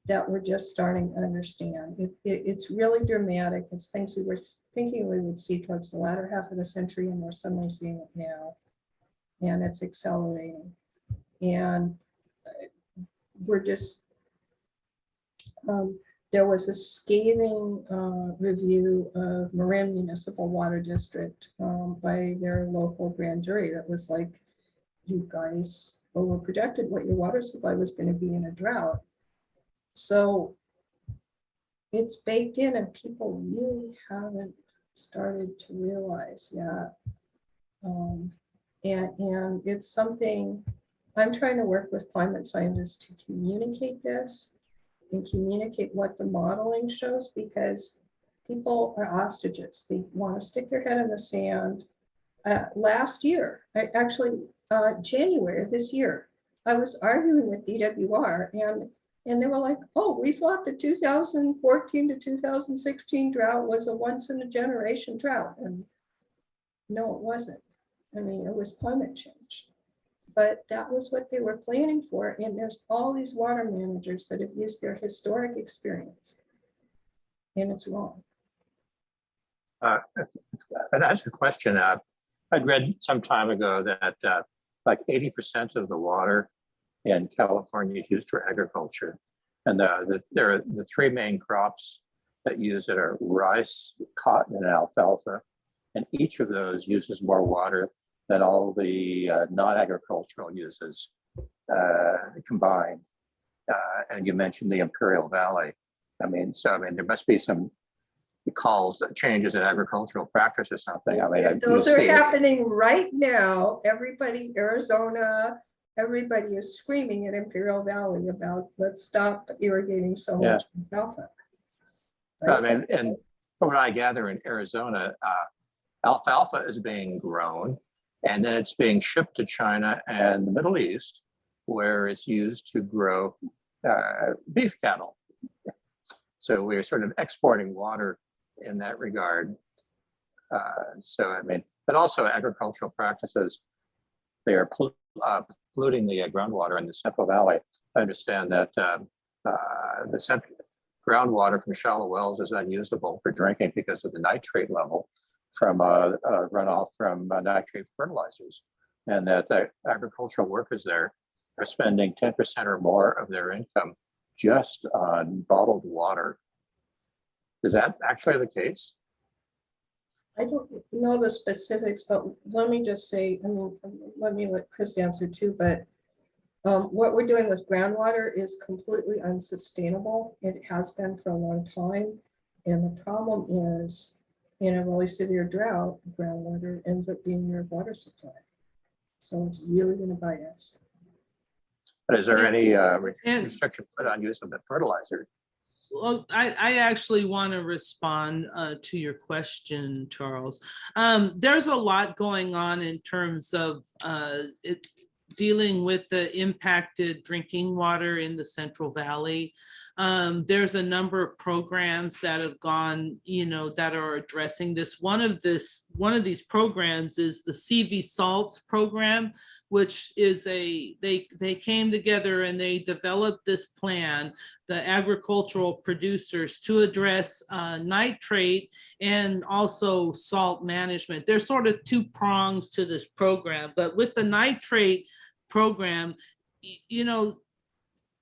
Speaker 7: that we're just starting to understand. It's really dramatic. It's things we were thinking we would see towards the latter half of the century, and we're suddenly seeing it now. And it's accelerating. And we're just, there was a scathing review of Marin Municipal Water District by their local grand jury that was like, you guys overprojected what your water supply was going to be in a drought. So it's baked in and people really haven't started to realize yet. And it's something I'm trying to work with climate scientists to communicate this and communicate what the modeling shows, because people are hostages. They want to stick their head in the sand last year, January of this year, I was arguing with DWR and they were like, oh, we thought the 2014 to 2016 drought was a once in a generation drought. And no, it wasn't. I mean, it was climate change. But that was what they were planning for. And there's all these water managers that have used their historic experience. And it's wrong.
Speaker 10: I'd ask a question. I'd read some time ago that like 80% of the water in California is used for agriculture. And there are the three main crops that use it are rice, cotton, and alfalfa. And each of those uses more water than all the non-agricultural uses combined. And you mentioned the Imperial Valley. I mean, there must be some calls that changes in agricultural practice or something. I mean,
Speaker 7: those are happening right now. Everybody, Arizona, everybody is screaming at Imperial Valley about let's stop irrigating so much alfalfa.
Speaker 10: Right? I mean, and from what I gather in Arizona, alfalfa is being grown and then it's being shipped to China and the Middle East, where it's used to grow beef cattle. So we're sort of exporting water in that regard. So, I mean, but also agricultural practices, they are polluting the groundwater in the Central Valley. I understand that the groundwater from shallow wells is unusable for drinking because of the nitrate level from runoff from nitrate fertilizers. And that the agricultural workers there are spending 10% or more of their income just on bottled water. Is that actually the case?
Speaker 7: I don't know the specifics, but let me just say, I mean, let me let Chris answer too, but what we're doing with groundwater is completely unsustainable. It has been for a long time. And the problem is, in a really severe drought, groundwater ends up being your water supply. So it's really going to bite us.
Speaker 10: But is there any restriction put on use of the fertilizer?
Speaker 6: Well, I actually want to respond to your question, Charles. There's a lot going on in terms of dealing with the impacted drinking water in the Central Valley. There's a number of programs that have gone, that are addressing this. One of these programs is the CV Salts program, which is they came together and they developed this plan, the agricultural producers, to address nitrate and also salt management. There's sort of two prongs to this program, but with the nitrate program,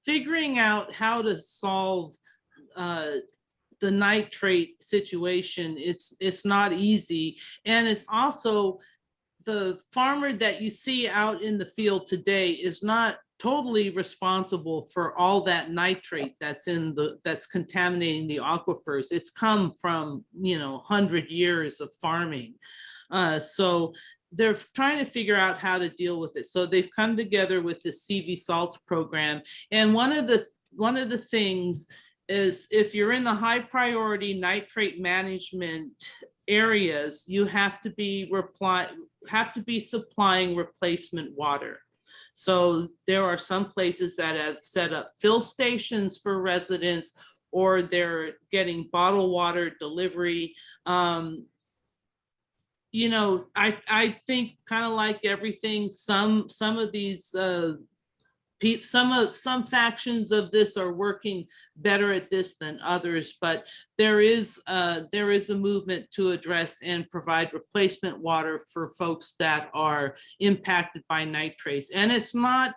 Speaker 6: figuring out how to solve the nitrate situation, it's not easy. And it's also, the farmer that you see out in the field today is not totally responsible for all that nitrate that's contaminating the aquifers. It's come from 100 years of farming. So they're trying to figure out how to deal with it. So they've come together with the CV Salts program. And one of the things is, if you're in the high priority nitrate management areas, you have to be supplying replacement water. So there are some places that have set up fill stations for residents, or they're getting bottled water delivery. I think, kind of like everything, some of these some factions of this are working better at this than others, but there is a movement to address and provide replacement water for folks that are impacted by nitrates. And it's not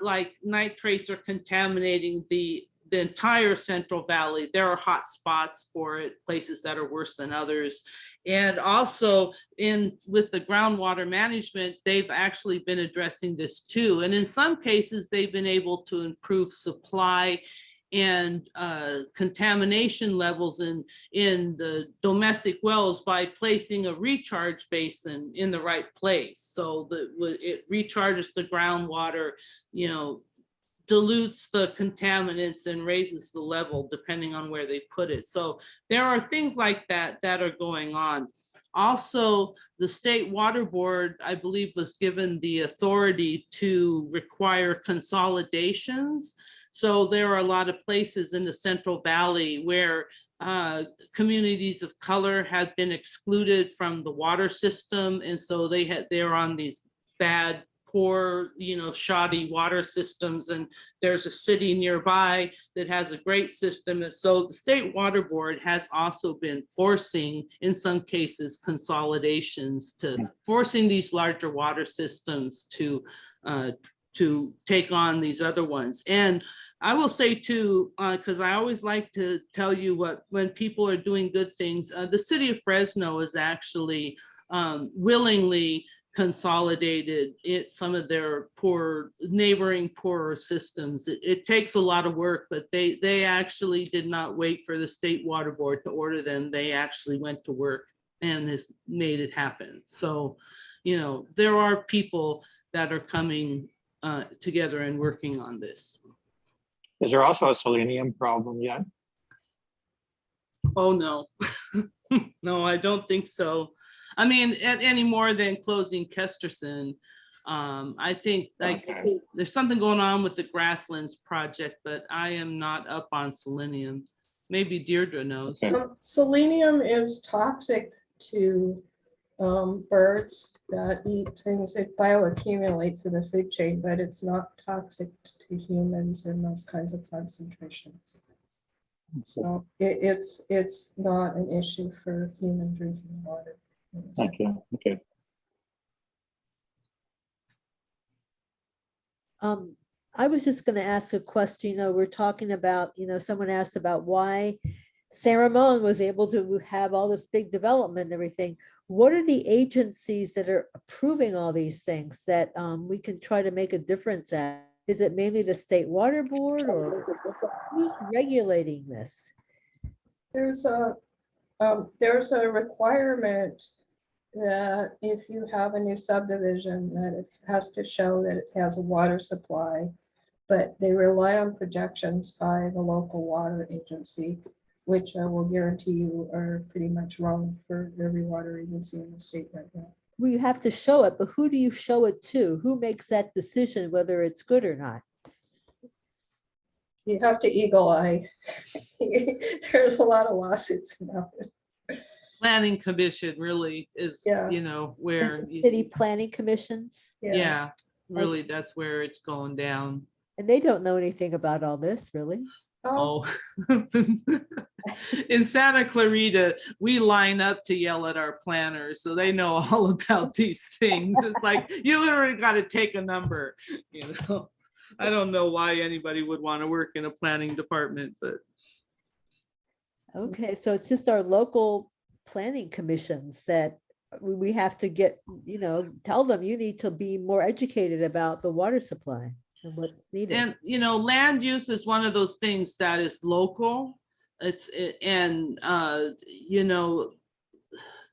Speaker 6: like nitrates are contaminating the entire Central Valley. There are hot spots for it, places that are worse than others. And also with the groundwater management, they've actually been addressing this too. And in some cases, they've been able to improve supply and contamination levels in the domestic wells by placing a recharge basin in the right place. So that it recharges the groundwater, dilutes the contaminants and raises the level depending on where they put it. So there are things like that that are going on. Also, the State Water Board, I believe, was given the authority to require consolidations. So there are a lot of places in the Central Valley where communities of color have been excluded from the water system. And so they're on these bad, poor, shoddy water systems. And there's a city nearby that has a great system. And so the State Water Board has also been forcing, in some cases, consolidations, to forcing these larger water systems to take on these other ones. And I will say too, because I always like to tell you when people are doing good things, the city of Fresno is actually willingly consolidated some of their neighboring poorer systems. It takes a lot of work, but they actually did not wait for the State Water Board to order them. They actually went to work and has made it happen. So, there are people that are coming together and working on this.
Speaker 10: Is there also a selenium problem yet?
Speaker 6: Oh, no. No, I don't think so. I mean, any more than closing Kesterson. I think there's something going on with the Grasslands project, but I am not up on selenium. Maybe Deirdre knows.
Speaker 7: Selenium is toxic to birds that eat things. It bioaccumulates in the food chain, but it's not toxic to humans in those kinds of concentrations. So it's not an issue for human drinking water.
Speaker 10: Thank you. Okay.
Speaker 1: I was just going to ask a question. We're talking about, someone asked about why San Ramon was able to have all this big development and everything. What are the agencies that are approving all these things that we can try to make a difference at? Is it mainly the State Water Board, or who's regulating this?
Speaker 7: There's a requirement that if you have a new subdivision, that it has to show that it has a water supply, but they rely on projections by the local water agency, which I will guarantee you are pretty much wrong for every water agency in the state right now.
Speaker 1: Well, you have to show it, but who do you show it to? Who makes that decision whether it's good or not?
Speaker 7: You have to eagle eye. There's a lot of lawsuits about it.
Speaker 6: Planning Commission really is,
Speaker 7: Yeah.
Speaker 6: where
Speaker 1: The city planning commissions?
Speaker 6: yeah, really, that's where it's going down.
Speaker 1: And they don't know anything about all this, really.
Speaker 6: Oh, in Santa Clarita, we line up to yell at our planners, so they know all about these things. It's like, you literally got to take a number, I don't know why anybody would want to work in a planning department, but.
Speaker 1: Okay, so it's just our local planning commissions that we have to get, tell them you need to be more educated about the water supply and what's needed.
Speaker 6: And, land use is one of those things that is local.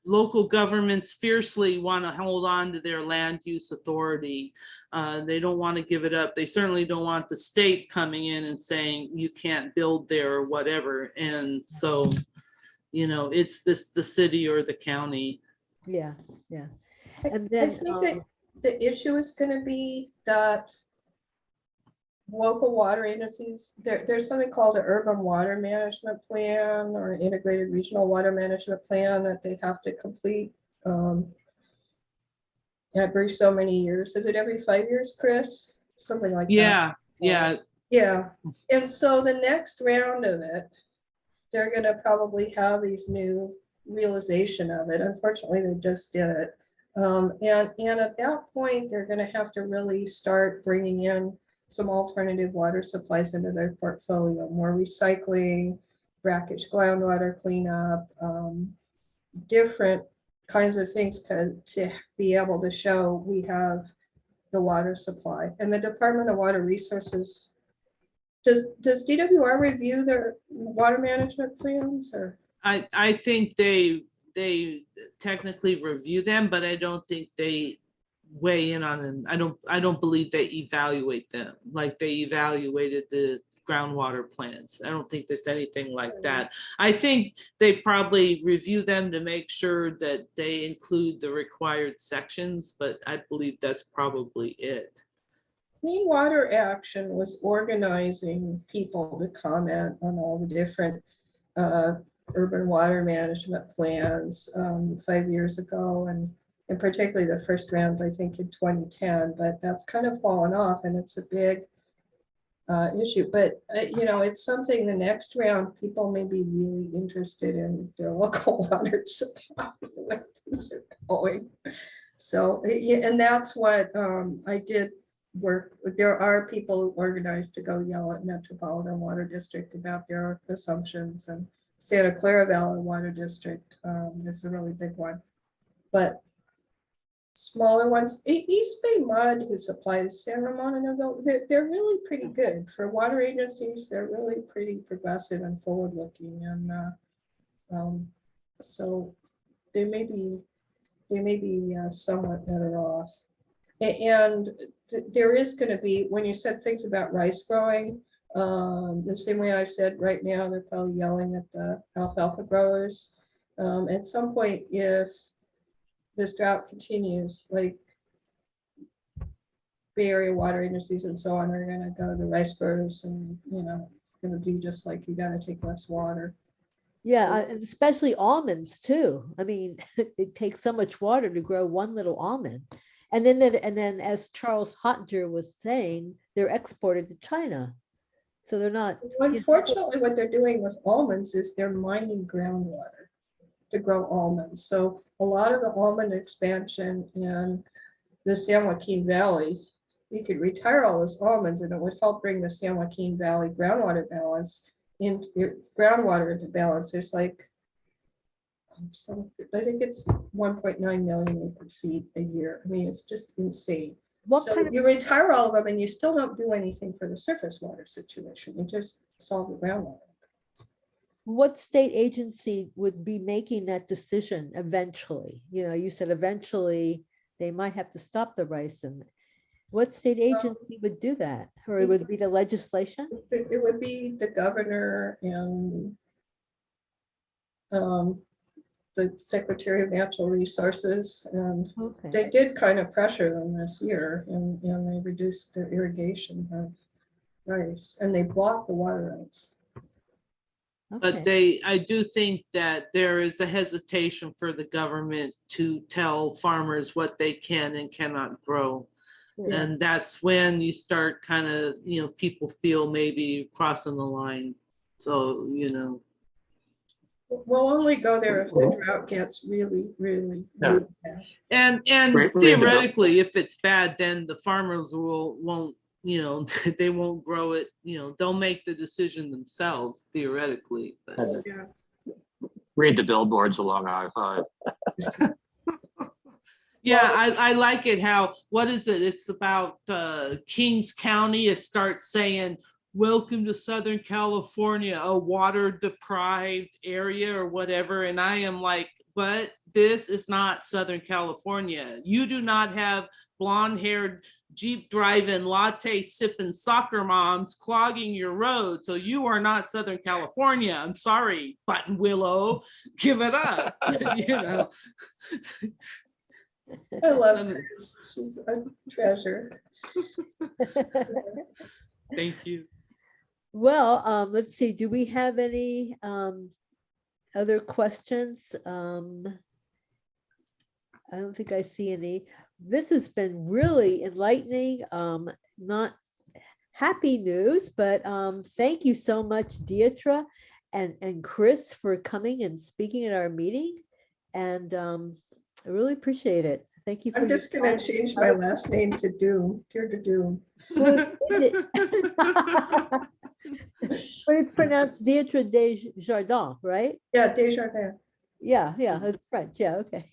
Speaker 6: Local governments fiercely want to hold on to their land use authority. They don't want to give it up. They certainly don't want the state coming in and saying you can't build there or whatever. And so, it's the city or the county.
Speaker 1: Yeah. And
Speaker 7: I
Speaker 1: then
Speaker 7: think that the issue is going to be that local water agencies, there's something called an urban water management plan or an integrated regional water management plan that they have to complete every so many years. Is it every 5 years, Chris? Something like that. Yeah. And so the next round of it, they're going to probably have these new realization of it. Unfortunately, they just did it. And at that point, they're going to have to really start bringing in some alternative water supplies into their portfolio, more recycling, brackish groundwater cleanup, different kinds of things to be able to show we have the water supply. And the Department of Water Resources, does DWR review their water management plans, or?
Speaker 6: I think they technically review them, but I don't think they weigh in on them. I don't believe they evaluate them like they evaluated the groundwater plants. I don't think there's anything like that. I think they probably review them to make sure that they include the required sections, but I believe that's probably it.
Speaker 7: Clean Water Action was organizing people to comment on all the different urban water management plans 5 years ago, and particularly the first round, I think, in 2010, but that's kind of fallen off, and it's a big issue. But, you know, it's something the next round, people may be really interested in their local water supply, the way things are going. So, yeah, and that's what I did work. There are people who organized to go yell at Metropolitan Water District about their assumptions, and Santa Clara Valley Water District is a really big one. But smaller ones, East Bay Mud, who supplies San Ramon and Danville, they're really pretty good for water agencies. They're really pretty progressive and forward-looking, and so they may be somewhat better off. And there is going to be, when you said things about rice growing, the same way I said right now, they're probably yelling at the alfalfa growers. At some point, if this drought continues, like Bay Area water agencies and so on are going to go to the rice growers, and you know, it's going to be just like you got to take less water.
Speaker 1: Yeah, especially almonds too. I mean, it takes so much water to grow one little almond. And then as Charles Hottinger was saying, they're exported to China. So they're not.
Speaker 7: Unfortunately, what they're doing with almonds is they're mining groundwater to grow almonds. So a lot of the almond expansion in the San Joaquin Valley, you could retire all those almonds and it would help bring the San Joaquin Valley groundwater balance into groundwater into balance. There's like, I think it's 1.9 million acre feet a year. I mean, it's just insane.
Speaker 1: What
Speaker 7: So
Speaker 1: kind of,
Speaker 7: you retire all of them and you still don't do anything for the surface water situation. You just solve the groundwater.
Speaker 1: what state agency would be making that decision eventually? You know, you said eventually they might have to stop the rice, and what state agency would do that? Or it would be the legislation?
Speaker 7: It would be the governor and the Secretary of Natural Resources, and
Speaker 1: Okay.
Speaker 7: they did kind of pressure them this year, and they reduced their irrigation of rice, and they bought the water rights.
Speaker 6: But
Speaker 1: Okay.
Speaker 6: I do think that there is a hesitation for the government to tell farmers what they can and cannot grow.
Speaker 1: Yeah.
Speaker 6: And that's when you start kind of, you know, people feel maybe crossing the line. So, you know.
Speaker 7: We'll only go there if the drought gets really, really, really bad.
Speaker 6: And
Speaker 10: Read the bill.
Speaker 6: theoretically, if it's bad, then the farmers won't, you know, they won't grow it, you know, they'll make the decision themselves theoretically, but.
Speaker 7: Yeah.
Speaker 10: Read the billboards along I-5.
Speaker 6: Yeah, I like it how, what is it? It's about Kings County. It starts saying, welcome to Southern California, a water deprived area or whatever. And I am like, but this is not Southern California. You do not have blonde haired Jeep driving, latte sipping soccer moms clogging your road. So you are not Southern California. I'm sorry, Button Willow, give it up. You know.
Speaker 7: I love her. She's a treasure.
Speaker 6: Thank you.
Speaker 1: Well, let's see, do we have any other questions? I don't think I see any. This has been really enlightening, not happy news, but thank you so much, Deidre and Chris, for coming and speaking at our meeting. And I really appreciate it. Thank you.
Speaker 7: I'm just going to change my last name to Doom, Deirdre Doom.
Speaker 1: But it's pronounced Deidre Des Jardins, right?
Speaker 7: Yeah, Des Jardins.
Speaker 1: Yeah, it's French. Yeah, okay.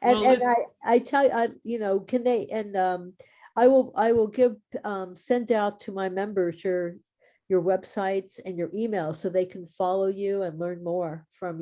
Speaker 1: And
Speaker 6: Well,
Speaker 1: I tell you, you know, can they, and I will give send out to my members your websites and your email so they can follow you and learn more from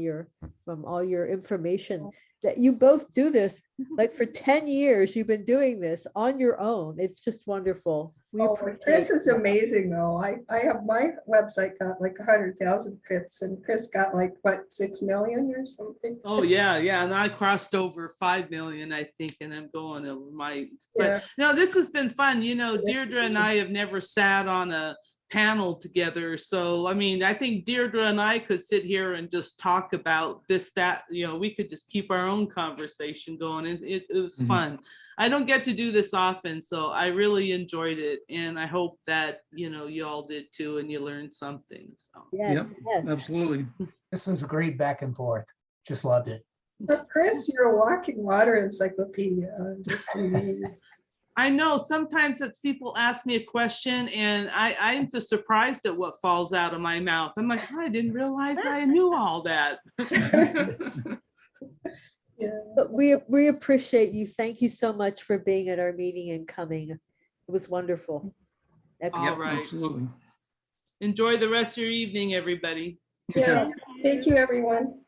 Speaker 1: all your information. that you both do this, like for 10 years, you've been doing this on your own. It's just wonderful. We
Speaker 7: Oh,
Speaker 1: appreciate
Speaker 7: Chris is
Speaker 1: that.
Speaker 7: amazing though. I have my website got like 100,000 hits and Chris got like, what, 6 million or something?
Speaker 6: Oh, yeah, yeah. And I crossed over 5 million, I think, and I'm going over my,
Speaker 7: Yeah.
Speaker 6: but no, this has been fun. You know, Deirdre and I have never sat on a panel together. So, I mean, I think Deirdre and I could sit here and just talk about this, that, you know, we could just keep our own conversation going. It was
Speaker 5: Mhm.
Speaker 6: fun. I don't get to do this often, so I really enjoyed it. And I hope that, you know, you all did too, and you learned something. So,
Speaker 1: Yes, yes.
Speaker 5: Absolutely.
Speaker 11: This was a great back and forth. Just loved it.
Speaker 7: But Chris, you're a walking water encyclopedia. I'm just amazed.
Speaker 6: I know sometimes that people ask me a question and I'm just surprised at what falls out of my mouth. I'm like, oh, I didn't realize I knew all that.
Speaker 7: Yeah.
Speaker 1: But we appreciate you. Thank you so much for being at our meeting and coming. It was wonderful.
Speaker 6: All
Speaker 1: Excellent.
Speaker 6: right.
Speaker 5: Absolutely.
Speaker 6: Enjoy the rest of your evening, everybody.
Speaker 5: You too.
Speaker 7: Yeah. Thank you, everyone.